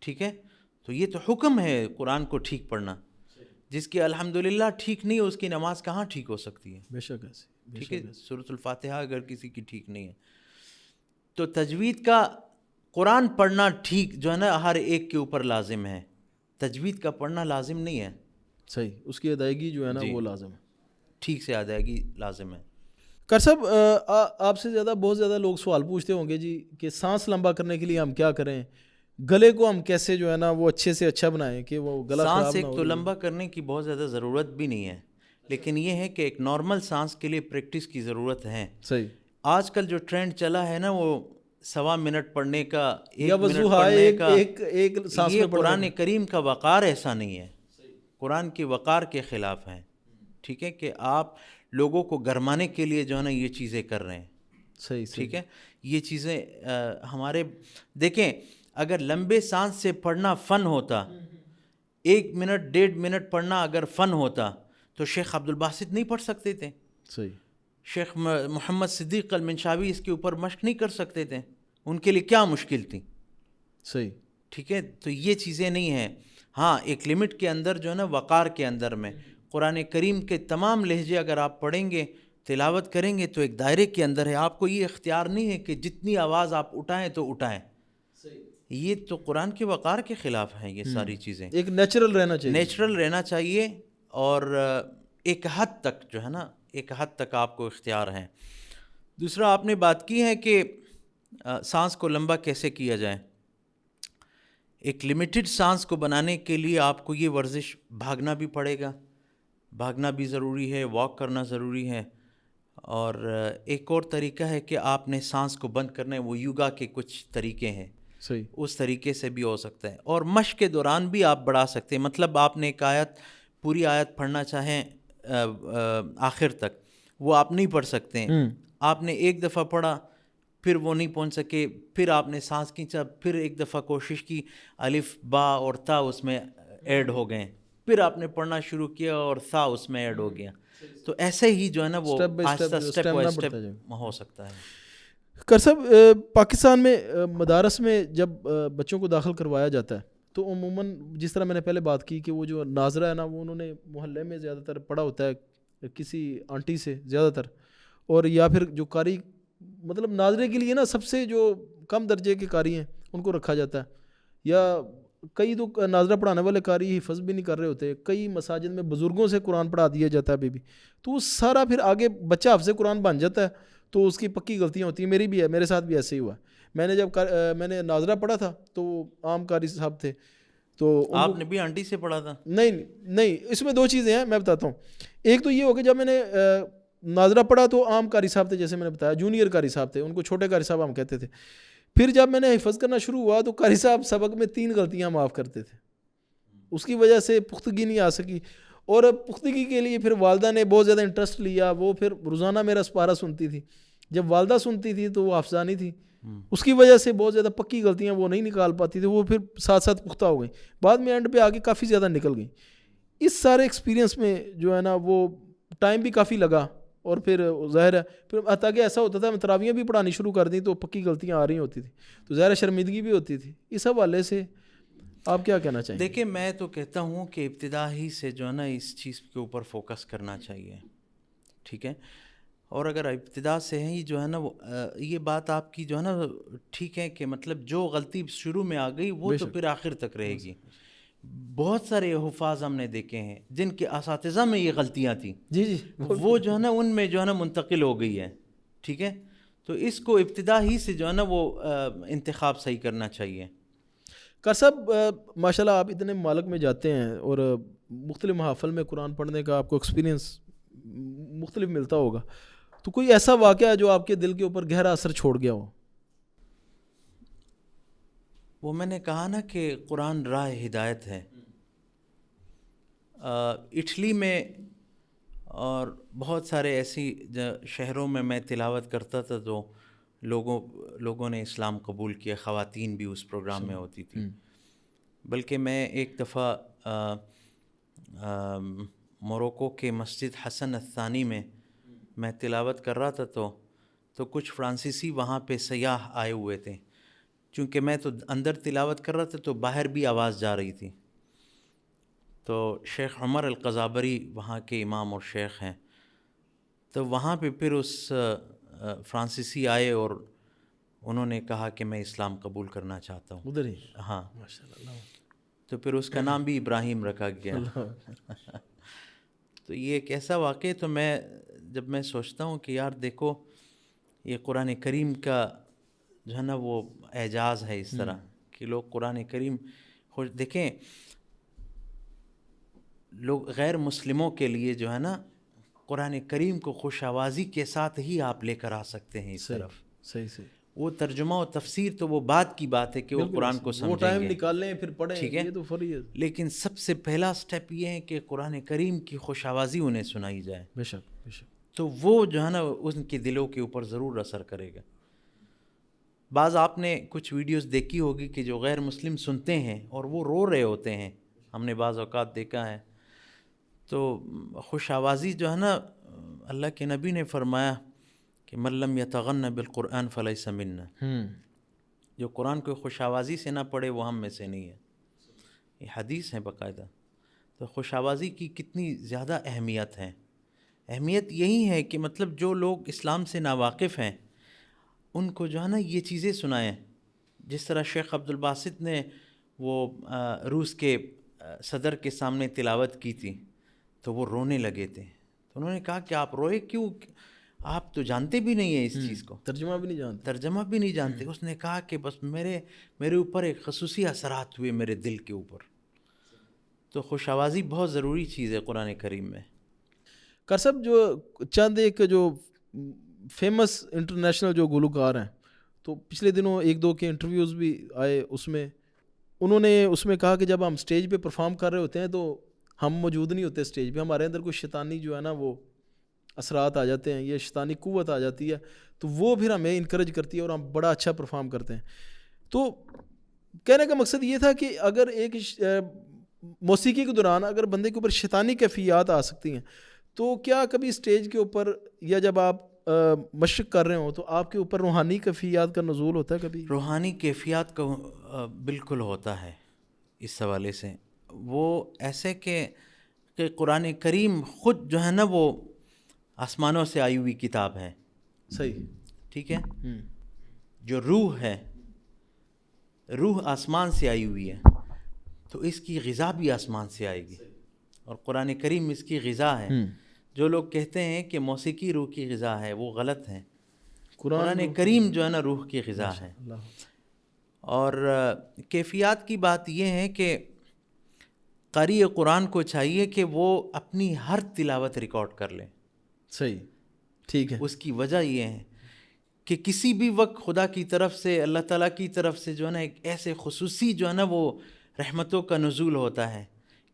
[SPEAKER 1] ٹھیک ہے، تو یہ تو حکم ہے قرآن کو ٹھیک پڑھنا. جس کی الحمدللہ ٹھیک نہیں ہے اس کی نماز کہاں ٹھیک ہو سکتی ہے؟
[SPEAKER 2] بے شک ایسے.
[SPEAKER 1] ٹھیک ہے، سورۃ الفاتحہ اگر کسی کی ٹھیک نہیں ہے تو تجوید کا قرآن پڑھنا ٹھیک جو ہے نا ہر ایک کے اوپر لازم ہے، تجوید کا پڑھنا لازم نہیں ہے.
[SPEAKER 2] صحیح، اس کی ادائیگی جو ہے نا وہ لازم ہے،
[SPEAKER 1] ٹھیک سے ادائیگی لازم ہے.
[SPEAKER 2] کر صاحب آپ سے زیادہ بہت زیادہ لوگ سوال پوچھتے ہوں گے جی کہ سانس لمبا کرنے کے لیے ہم کیا کریں، گلے کو ہم کیسے جو ہے نا وہ اچھے سے اچھا بنائیں کہ وہ گلا خراب نہ ہو.
[SPEAKER 1] سانس ایک تو لمبا کرنے کی بہت زیادہ ضرورت بھی نہیں ہے، لیکن یہ ہے کہ ایک نارمل سانس کے لیے پریکٹس کی ضرورت ہے.
[SPEAKER 2] صحیح.
[SPEAKER 1] آج کل جو ٹرینڈ چلا ہے نا وہ 1.25 منٹ پڑھنے کا، 1
[SPEAKER 2] منٹ
[SPEAKER 1] پڑھنے کا،
[SPEAKER 2] ایک سانس
[SPEAKER 1] یہ
[SPEAKER 2] میں
[SPEAKER 1] قرآن کریم کا وقار ایسا نہیں ہے، قرآن کے وقار کے خلاف ہے. ٹھیک ہے کہ آپ لوگوں کو گرمانے کے لیے جو ہے نا یہ چیزیں کر رہے ہیں.
[SPEAKER 2] صحیح.
[SPEAKER 1] ٹھیک ہے، یہ چیزیں ہمارے دیکھیں اگر لمبے سانس سے پڑھنا فن ہوتا، 1 منٹ 1.5 منٹ پڑھنا اگر فن ہوتا تو شیخ عبد الباسط نہیں پڑھ سکتے تھے.
[SPEAKER 2] صحیح.
[SPEAKER 1] شیخ محمد صدیق المنشاوی اس کے اوپر مشق نہیں کر سکتے تھے، ان کے لیے کیا مشکل تھی.
[SPEAKER 2] صحیح.
[SPEAKER 1] ٹھیک ہے، تو یہ چیزیں نہیں ہیں. ہاں ایک لمٹ کے اندر جو ہے نا وقار کے اندر میں قرآن کریم کے تمام لہجے اگر آپ پڑھیں گے تلاوت کریں گے تو ایک دائرے کے اندر ہے، آپ کو یہ اختیار نہیں ہے کہ جتنی آواز آپ اٹھائیں تو اٹھائیں. یہ تو قرآن کے وقار کے خلاف ہیں یہ ساری چیزیں.
[SPEAKER 2] ایک نیچرل رہنا چاہیے،
[SPEAKER 1] نیچرل رہنا چاہیے، اور ایک حد تک جو ہے نا ایک حد تک آپ کو اختیار ہیں. دوسرا آپ نے بات کی ہے کہ سانس کو لمبا کیسے کیا جائے. ایک لمیٹڈ سانس کو بنانے کے لیے آپ کو یہ ورزش بھاگنا بھی پڑے گا، بھاگنا بھی ضروری ہے، واک کرنا ضروری ہے. اور ایک اور طریقہ ہے کہ آپ نے سانس کو بند کرنا ہے، وہ یوگا کے کچھ طریقے ہیں.
[SPEAKER 2] صحیح.
[SPEAKER 1] اس طریقے سے بھی ہو سکتا ہے. اور مشق کے دوران بھی آپ بڑھا سکتے ہیں. مطلب آپ نے ایک آیت پوری آیت پڑھنا چاہیں آخر تک، وہ آپ نہیں پڑھ سکتے ہیں. آپ نے ایک دفعہ پڑھا پھر وہ نہیں پہنچ سکے، پھر آپ نے سانس کھینچا، پھر ایک دفعہ کوشش کی، الف با اور تا اس میں ایڈ ہو گئے، پھر آپ نے پڑھنا شروع کیا اور سا اس میں ایڈ ہو گیا. تو ایسے ہی جو ہے نا وہ آہستہ اسٹیپ بائی اسٹیپ ہو سکتا ہے.
[SPEAKER 2] کر صاحب پاکستان میں مدارس میں جب بچوں کو داخل کروایا جاتا ہے تو عموماً جس طرح میں نے پہلے بات کی کہ وہ جو ناظرہ ہے نا وہ انہوں نے محلے میں زیادہ تر پڑھا ہوتا ہے کسی آنٹی سے زیادہ تر، اور یا پھر جو قاری مطلب ناظرے کے لیے نا سب سے جو کم درجے کے قاری ہیں ان کو رکھا جاتا ہے. یا کئی تو ناظرہ پڑھانے والے قاری حفظ بھی نہیں کر رہے ہوتے، کئی مساجد میں بزرگوں سے قرآن پڑھا دیا جاتا ہے ابھی بھی. تو وہ سارا پھر آگے بچہ حافظ قرآن بن جاتا ہے تو اس کی پکی غلطیاں ہوتی ہیں. میری بھی ہے، میرے ساتھ بھی ایسے ہی ہوا. میں نے جب میں نے ناظرہ پڑھا تھا تو عام قاری صاحب تھے. تو
[SPEAKER 1] آپ نے بھی آنٹی سے پڑھا تھا؟
[SPEAKER 2] نہیں، اس میں 2 چیزیں ہیں میں بتاتا ہوں. ایک تو یہ ہو کہ جب میں نے ناظرہ پڑھا تو عام قاری صاحب تھے، جیسے میں نے بتایا جونیئر قاری صاحب تھے، ان کو چھوٹے قاری صاحب ہم کہتے تھے. پھر جب میں نے حفظ کرنا شروع ہوا تو قاری صاحب سبق میں 3 غلطیاں معاف کرتے تھے. اس کی وجہ سے پختگی نہیں آ سکی، اور پختگی کے لیے پھر والدہ نے بہت زیادہ انٹرسٹ لیا. وہ پھر روزانہ میرا سپارہ سنتی تھی. جب والدہ سنتی تھی تو وہ حافظہ نہیں تھی، اس کی وجہ سے بہت زیادہ پکی غلطیاں وہ نہیں نکال پاتی تھی، وہ پھر ساتھ ساتھ پختہ ہو گئیں. بعد میں اینڈ پہ آگے کافی زیادہ نکل گئیں. اس سارے ایکسپیرینس میں جو ہے نا وہ ٹائم بھی کافی لگا، اور پھر ظاہر ہے پھر تاکہ ایسا ہوتا تھا میں تراویحیں بھی پڑھانی شروع کر دیں تو پکی غلطیاں آ رہی ہوتی تھیں، تو ظاہر شرمندگی بھی ہوتی تھی. اس حوالے سے آپ کیا کہنا چاہیں؟
[SPEAKER 1] دیکھیں میں تو کہتا ہوں کہ ابتدا ہی سے جو ہے نا اس چیز کے اوپر فوکس کرنا چاہیے. ٹھیک ہے، اور اگر ابتدا سے ہی جو ہے نا وہ یہ بات آپ کی جو ہے نا ٹھیک ہے کہ مطلب جو غلطی شروع میں آ گئی وہ تو پھر آخر تک رہے گی. بہت سارے حفاظ ہم نے دیکھے ہیں جن کے اساتذہ میں یہ غلطیاں تھیں،
[SPEAKER 2] جی جی،
[SPEAKER 1] وہ جو ہے نا ان میں جو ہے نا منتقل ہو گئی ہے. ٹھیک ہے، تو اس کو ابتدا ہی سے جو ہے نا وہ انتخاب صحیح کرنا چاہیے.
[SPEAKER 2] کر صاحب ماشاء اللہ آپ اتنے ممالک میں جاتے ہیں اور مختلف محافل میں قرآن پڑھنے کا آپ کو ایکسپیرینس مختلف ملتا ہوگا، تو کوئی ایسا واقعہ جو آپ کے دل کے اوپر گہرا اثر چھوڑ گیا ہو؟
[SPEAKER 1] وہ میں نے کہا نا کہ قرآن راہ ہدایت ہے. اٹلی میں اور بہت سارے ایسی شہروں میں میں تلاوت کرتا تھا تو لوگوں نے اسلام قبول کیا، خواتین بھی اس پروگرام میں ہوتی تھی. بلکہ میں ایک دفعہ موروکو کے مسجد حسن الثانی میں تلاوت کر رہا تھا تو کچھ فرانسیسی وہاں پہ سیاح آئے ہوئے تھے. چونکہ میں تو اندر تلاوت کر رہا تھا تو باہر بھی آواز جا رہی تھی. تو شیخ عمر القضابری وہاں کے امام اور شیخ ہیں، تو وہاں پہ پھر اس فرانسیسی آئے اور انہوں نے کہا کہ میں اسلام قبول کرنا چاہتا ہوں.
[SPEAKER 2] ادھر ہی؟
[SPEAKER 1] ہاں
[SPEAKER 2] ماشاءاللہ.
[SPEAKER 1] تو پھر اس کا نام بھی ابراہیم رکھا گیا. تو یہ ایک ایسا واقعہ، تو جب میں سوچتا ہوں کہ یار دیکھو یہ قرآن کریم کا جو ہے نا وہ اعجاز ہے اس طرح کہ لوگ قرآن کریم دیکھیں، لوگ غیر مسلموں کے لیے جو ہے نا قرآن کریم کو خوش آوازی کے ساتھ ہی آپ لے کر آ سکتے ہیں اس طرف.
[SPEAKER 2] صحیح.
[SPEAKER 1] وہ ترجمہ و تفسیر تو وہ بات کی بات ہے کہ وہ قرآن کو سمجھیں گے،
[SPEAKER 2] وہ ٹائم نکالیں پھر پڑھیں،
[SPEAKER 1] ٹھیک ہے،
[SPEAKER 2] یہ تو فری ہے.
[SPEAKER 1] لیکن سب سے پہلا سٹیپ یہ ہے کہ قرآن کریم کی خوش آوازی انہیں سنائی جائے.
[SPEAKER 2] بے شک.
[SPEAKER 1] تو وہ جو ہے نا ان کے دلوں کے اوپر ضرور اثر کرے گا. بعض آپ نے کچھ ویڈیوز دیکھی ہوگی کہ جو غیر مسلم سنتے ہیں اور وہ رو رہے ہوتے ہیں، ہم نے بعض اوقات دیکھا ہے. تو خوش آوازی جو ہے نا، اللہ کے نبی نے فرمایا کہ من لم یتغن بالقرآن فلیس منا، جو قرآن کو خوش آوازی سے نہ پڑھے وہ ہم میں سے نہیں ہے. یہ حدیث ہے باقاعدہ. تو خوش آوازی کی کتنی زیادہ اہمیت ہے. اہمیت یہی ہے کہ مطلب جو لوگ اسلام سے ناواقف ہیں ان کو جو ہے نا یہ چیزیں سنائیں. جس طرح شیخ عبدالباسط نے وہ روس کے صدر کے سامنے تلاوت کی تھی تو وہ رونے لگے تھے. تو انہوں نے کہا کہ آپ روئے کیوں، آپ تو جانتے بھی نہیں ہیں اس چیز کو،
[SPEAKER 2] ترجمہ بھی نہیں جانتے.
[SPEAKER 1] اس نے کہا کہ بس میرے اوپر ایک خصوصی اثرات ہوئے میرے دل کے اوپر. تو خوش آوازی بہت ضروری چیز ہے قرآن کریم میں.
[SPEAKER 2] کر صاحب جو چند ایک جو فیمس انٹرنیشنل جو گلوکار ہیں، تو پچھلے دنوں ایک دو کے انٹرویوز بھی آئے، اس میں انہوں نے اس میں کہا کہ جب ہم اسٹیج پہ پرفارم کر رہے ہوتے ہیں تو ہم موجود نہیں ہوتے اسٹیج پہ، ہمارے اندر کوئی شیطانی جو ہے نا وہ اثرات آ جاتے ہیں، یہ شیطانی قوت آ جاتی ہے، تو وہ پھر ہمیں انکریج کرتی ہے اور ہم بڑا اچھا پرفارم کرتے ہیں. تو کہنے کا مقصد یہ تھا کہ اگر ایک موسیقی کے دوران اگر بندے کے اوپر شیطانی کیفیات آ سکتی ہیں، تو کیا کبھی اسٹیج کے اوپر یا جب آپ مشق کر رہے ہوں تو آپ کے اوپر روحانی کیفیات کا نزول ہوتا ہے کبھی؟
[SPEAKER 1] روحانی کیفیات کا بالکل ہوتا ہے. اس حوالے سے وہ ایسے کہ قرآن کریم خود جو ہے نا وہ آسمانوں سے آئی ہوئی کتاب ہے.
[SPEAKER 2] صحیح.
[SPEAKER 1] ٹھیک ہے. جو روح ہے، روح آسمان سے آئی ہوئی ہے، تو اس کی غذا بھی آسمان سے آئے گی، اور قرآن کریم اس کی غذا ہے. جو لوگ کہتے ہیں کہ موسیقی روح کی غذا ہے وہ غلط ہیں. قرآن کریم جو ہے نا روح کی غذا ہے. اور کیفیات کی بات یہ ہے کہ قاری قرآن کو چاہیے کہ وہ اپنی ہر تلاوت ریکارڈ کر لیں.
[SPEAKER 2] صحیح. ٹھیک ہے.
[SPEAKER 1] اس کی وجہ یہ ہے کہ کسی بھی وقت خدا کی طرف سے، اللہ تعالیٰ کی طرف سے جو ہے نا ایک ایسے خصوصی جو ہے نا وہ رحمتوں کا نزول ہوتا ہے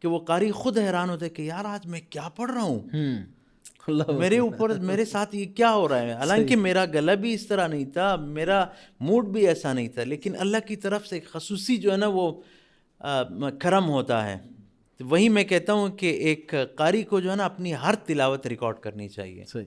[SPEAKER 1] کہ وہ قاری خود حیران ہوتا ہے کہ یار آج میں کیا پڑھ رہا ہوں، میرے اوپر میرے ساتھ یہ کیا ہو رہا ہے. حالانکہ میرا گلا بھی اس طرح نہیں تھا، میرا موڈ بھی ایسا نہیں تھا، لیکن اللہ کی طرف سے ایک خصوصی جو ہے نا وہ کرم ہوتا ہے. وہی میں کہتا ہوں کہ ایک قاری کو جو ہے نا اپنی ہر تلاوت ریکارڈ کرنی چاہیے.
[SPEAKER 2] صحیح.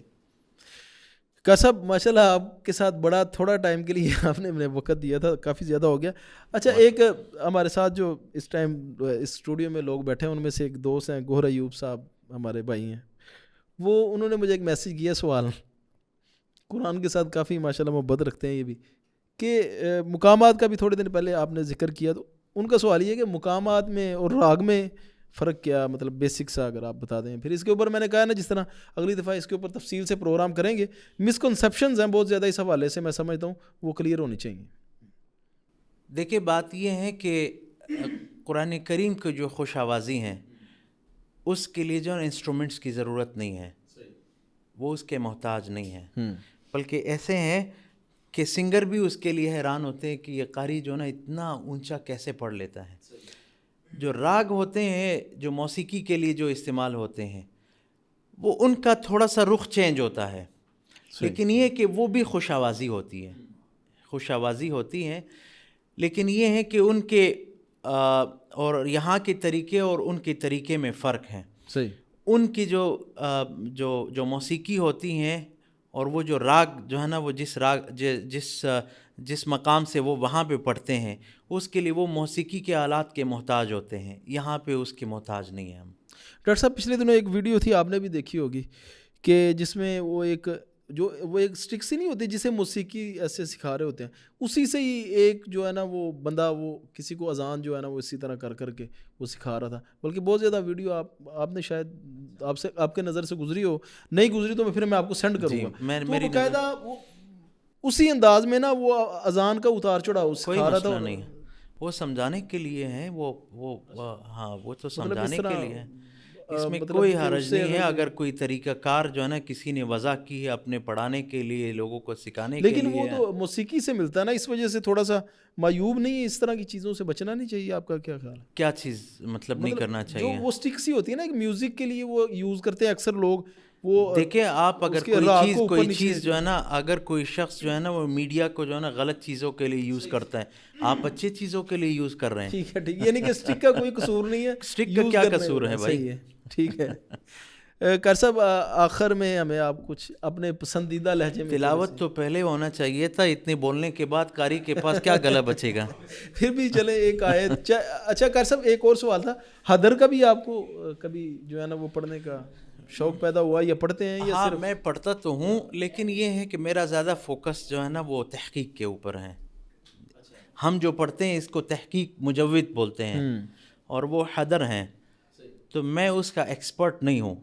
[SPEAKER 2] کاسب ماشاء اللہ آپ کے ساتھ بڑا تھوڑا ٹائم کے لیے آپ نے مجھے وقت دیا تھا، کافی زیادہ ہو گیا. اچھا، ایک ہمارے ساتھ جو اس ٹائم اس اسٹوڈیو میں لوگ بیٹھے ہیں ان میں سے ایک دوست ہیں گوہر ایوب صاحب، ہمارے بھائی ہیں، انہوں نے مجھے ایک میسیج کیا، سوال قرآن کے ساتھ کافی ماشاء اللہ محبت رکھتے ہیں یہ بھی، کہ مقامات کا بھی تھوڑے دن پہلے آپ نے ذکر کیا، تو ان کا سوال یہ ہے کہ مقامات میں اور راگ میں فرق کیا، مطلب بیسک سا اگر آپ بتا دیں. پھر اس کے اوپر میں نے کہا نا جس طرح اگلی دفعہ اس کے اوپر تفصیل سے پروگرام کریں گے. مسکنسیپشنز ہیں بہت زیادہ اس حوالے سے، میں سمجھتا ہوں وہ کلیئر ہونی چاہیے.
[SPEAKER 1] دیکھیے بات یہ ہے کہ قرآن کریم کی جو خوش آوازی ہیں اس کے لیے جو انسٹرومنٹس کی ضرورت نہیں ہے، وہ اس کے محتاج نہیں ہے، بلکہ ایسے ہیں کہ سنگر بھی اس کے لیے حیران ہوتے ہیں کہ یہ قاری جو نا اتنا اونچا کیسے پڑھ لیتا ہے. جو راگ ہوتے ہیں جو موسیقی کے لیے جو استعمال ہوتے ہیں وہ ان کا تھوڑا سا رخ چینج ہوتا ہے، لیکن یہ کہ وہ بھی خوش آوازی ہوتی ہے، خوش آوازی ہوتی ہیں، لیکن یہ ہے کہ ان کے اور یہاں کے طریقے اور ان کے طریقے میں فرق ہے.
[SPEAKER 2] صحیح.
[SPEAKER 1] ان کی جو موسیقی ہوتی ہیں اور وہ جو راگ جو ہے نا وہ جس مقام سے وہ وہاں پہ پڑھتے ہیں اس کے لیے وہ موسیقی کے آلات کے محتاج ہوتے ہیں، یہاں پہ اس کے محتاج نہیں ہیں ہم.
[SPEAKER 2] ڈاکٹر صاحب پچھلے دنوں ایک ویڈیو تھی، آپ نے بھی دیکھی ہوگی، کہ جس میں وہ ایک اسٹک سی نہیں ہوتی جسے موسیقی ایسے سکھا رہے ہوتے ہیں، اسی سے ہی ایک جو ہے نا وہ بندہ وہ کسی کو اذان جو ہے نا وہ اسی طرح کر کے وہ سکھا رہا تھا. بلکہ بہت زیادہ ویڈیو آپ نے شاید آپ کے نظر سے گزری ہو، نہیں گزری تو پھر میں آپ کو سینڈ کروں گا. تو وہ باقاعدہ اسی انداز میں نا وہ اذان کا اتار چڑھاؤ سکھا رہا تھا.
[SPEAKER 1] کوئی مسئلہ نہیں، وہ سمجھانے کے لیے ہیں، وہ ہاں وہ تو سمجھانے کے لیے ہے، اس میں کوئی حرج نہیں ہے. اگر کوئی طریقہ کار جو ہے نا کسی نے وضع کی ہے اپنے پڑھانے کے لیے، لوگوں کو سکھانے کے لیے،
[SPEAKER 2] لیکن وہ تو موسیقی سے ملتا ہے نا، اس وجہ سے تھوڑا سا معیوب نہیں ہے، اس طرح کی چیزوں سے بچنا نہیں چاہیے. آپ کا کیا خیال ہے؟
[SPEAKER 1] کیا چیز مطلب نہیں کرنا چاہیے؟
[SPEAKER 2] جو وہ سٹک سی ہوتی ہے نا ایک میوزک کے لیے وہ یوز کرتے ہیں اکثر لوگ. وہ
[SPEAKER 1] دیکھیں آپ اگر کوئی چیز جو ہے نا، اگر کوئی شخص جو ہے نا وہ میڈیا کو جو ہے نا غلط چیزوں کے لیے یوز کرتا ہے، آپ اچھی چیزوں کے لیے یوز کر رہے ہیں.
[SPEAKER 2] ٹھیک ہے، ٹھیک، یعنی کہ سٹک کا کوئی قصور نہیں ہے،
[SPEAKER 1] سٹک کا کیا قصور ہے بھائی؟
[SPEAKER 2] صحیح ہے، ٹھیک ہے. کر صاحب آخر میں ہمیں آپ کچھ اپنے پسندیدہ لہجے میں.
[SPEAKER 1] تلاوت تو پہلے ہونا چاہیے تھا، اتنے بولنے کے بعد قاری کے پاس کیا گلا بچے گا؟
[SPEAKER 2] پھر بھی چلے ایک آیت. اچھا کر صاحب ایک اور سوال تھا، حدر کا بھی آپ کو کبھی جو ہے نا وہ پڑھنے کا شوق پیدا ہوا یا پڑھتے ہیں؟
[SPEAKER 1] ہاں میں پڑھتا تو ہوں، لیکن یہ ہے کہ میرا زیادہ فوکس جو ہے نا وہ تحقیق کے اوپر ہے. ہم جو پڑھتے ہیں اس کو تحقیق مجود بولتے ہیں اور وہ حدر ہیں، تو میں اس کا ایکسپرٹ نہیں ہوں.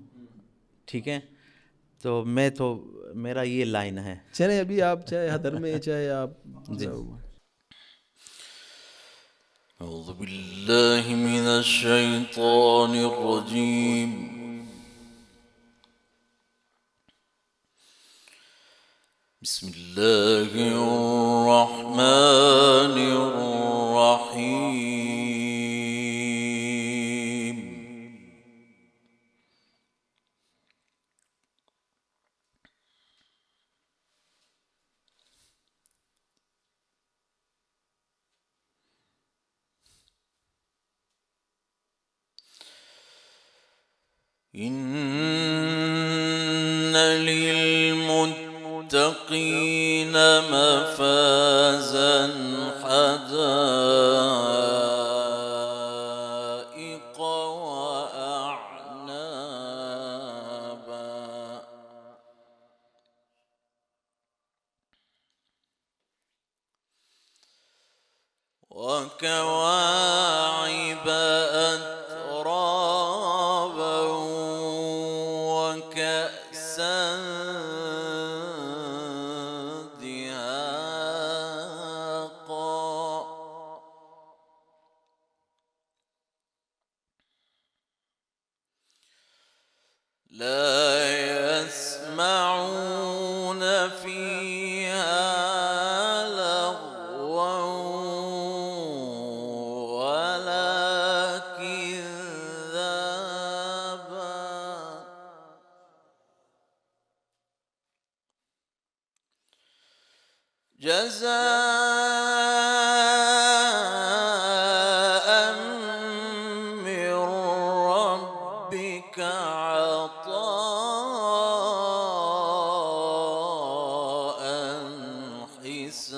[SPEAKER 1] ٹھیک ہے، تو میرا یہ لائن ہے.
[SPEAKER 2] چلیں ابھی آپ چاہے حدر میں چاہے آپ
[SPEAKER 3] اعوذ باللہ من الشیطان الرجیم. بسم اللہ الرحمن الرحیم. ان للمتقین مفازا حدائق واعنابا وكواعب أترابا وكأسا دهاقا لا يسمعون فيها لغوا ولا كذابا جزاء من ربك عطاء حسابا.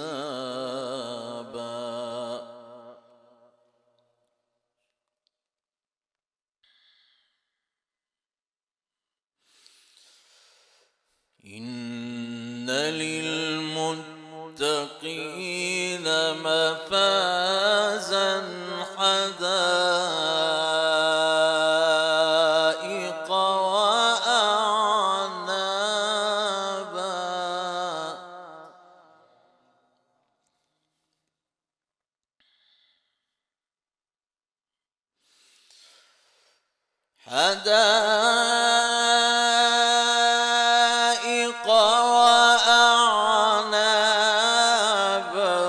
[SPEAKER 3] إن للمتقين مفازا حدائق وأعنابا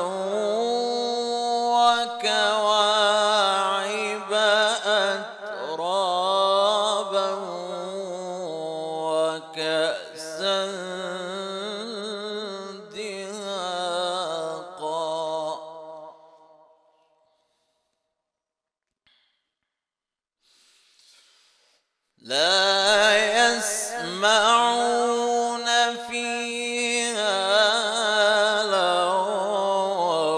[SPEAKER 3] وكواعب أترابا وكأسا دهاقا لا يسمعون فيها لغوا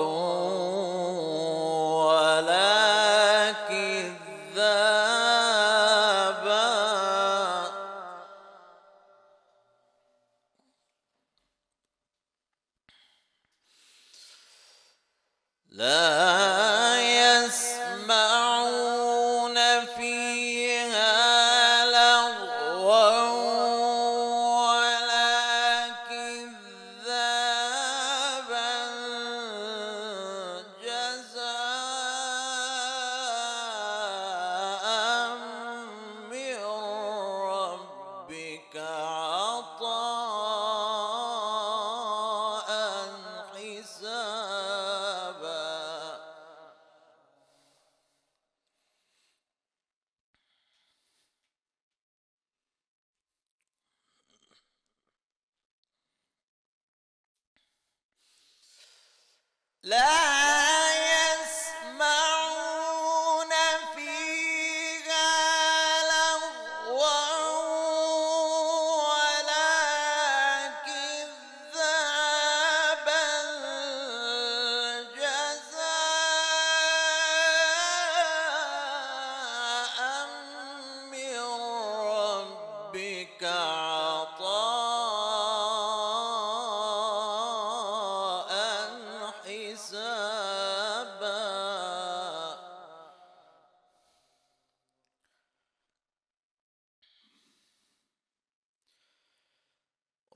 [SPEAKER 3] ولا كذابا لا يسمعون فيها لغوا ولا كذابا جزاء من ربك عطاء حسابا لا يسمعون فيها لغوا ولا كذابا جزاء من ربك عطاء حسابا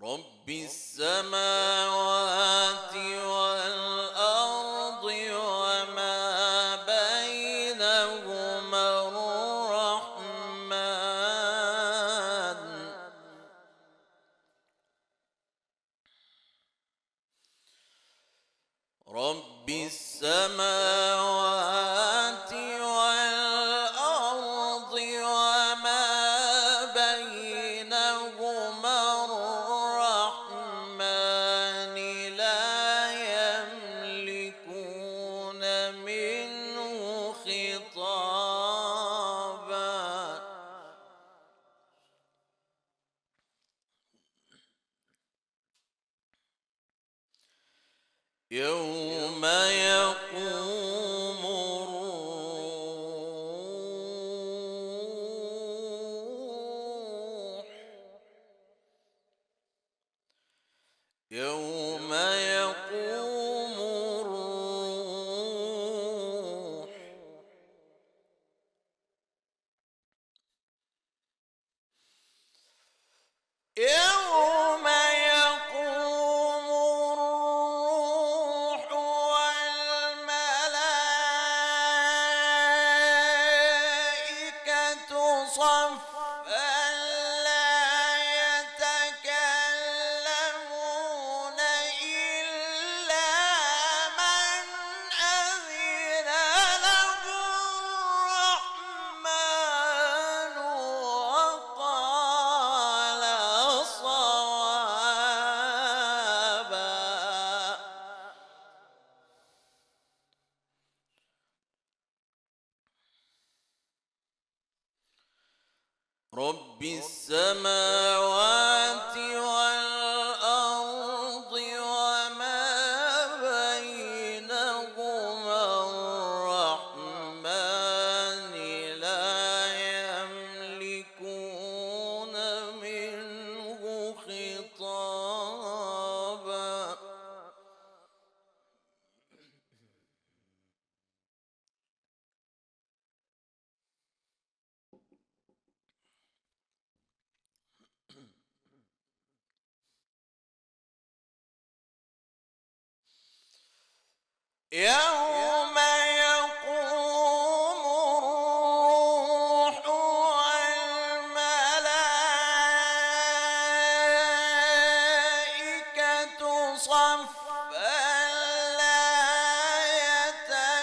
[SPEAKER 3] رب السماوات والأرض وما بينهما الرحمن رب السماوات والأرض وما بينهما الرحمن لا يملكون منه خطابا يوم يقوم الروح يوم يقوم الروح يوم يقوم الروح والملائكة صفا لا يتكلمون إلا من أذن له الرحمن وقال صوابا رب السماوات والأرض وما بينهما الرحمن لا يملكون منه خطابا يوم يقوم الروح والملائكة صفا لا يتكلمون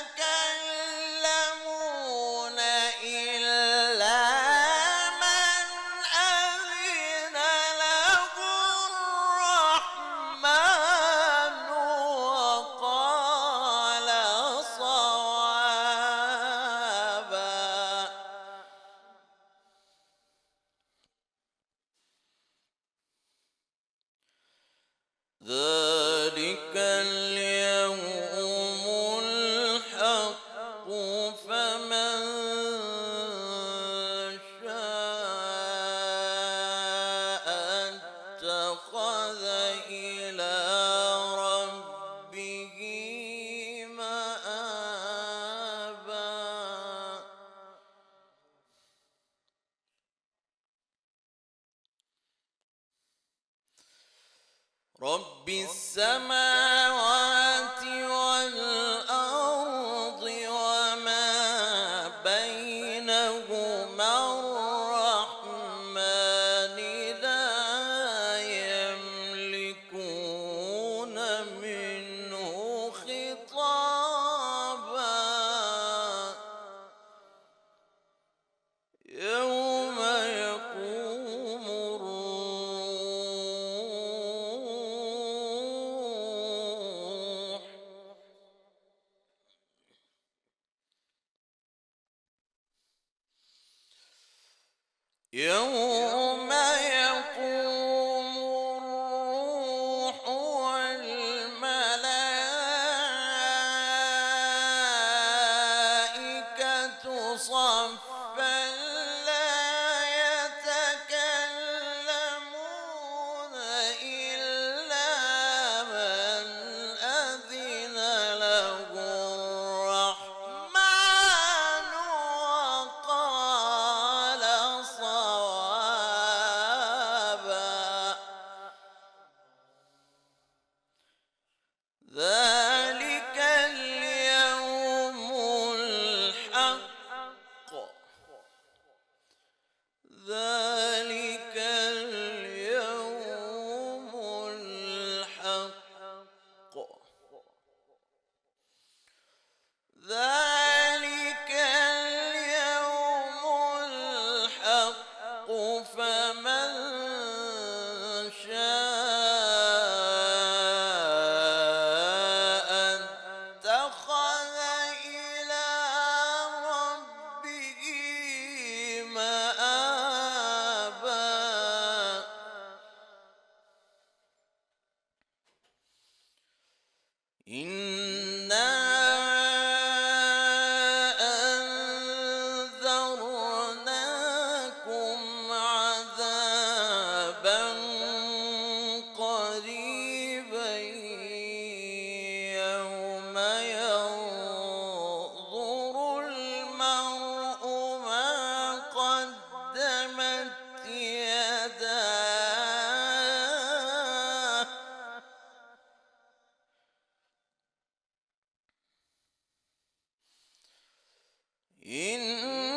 [SPEAKER 3] إلا من أذن له الرحمن وقال صوابا. ذلك اليوم الحق فمن شاء اتخذ إلى ربه مآبا. رب السماوات والأرض وما بينهما الرحمن لا يملكون منه خطابا. يوم يقوم الروح يوم يقوم الروح والملائكة صفا لا يتكلمون إلا من أذن له الرحمن وقال صوابا. ذلك اليوم الحق. ذلك اليوم الحق. ذلك اليوم الحق فمن شاء اتخذ إلى ربه مآبا. إنا أنذرناكم عذابا قريبا يوم ينظر المرء ما قدمت يداه. إنا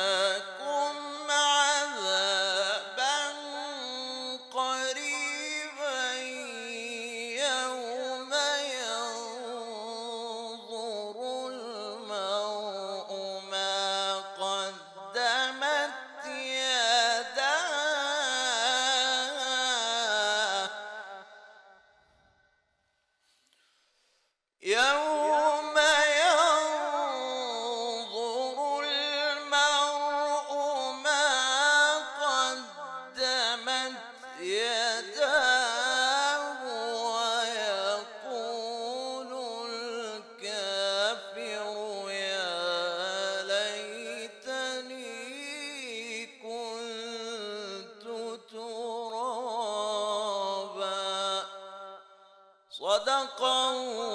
[SPEAKER 3] أنذرناكم عذابا قريبا يوم ينظر المرء ما قدمت يداه. يوم ينظر المرء ما قدمت يداه ويقول الكافر يا ليتني كنت ترابا. صدق الله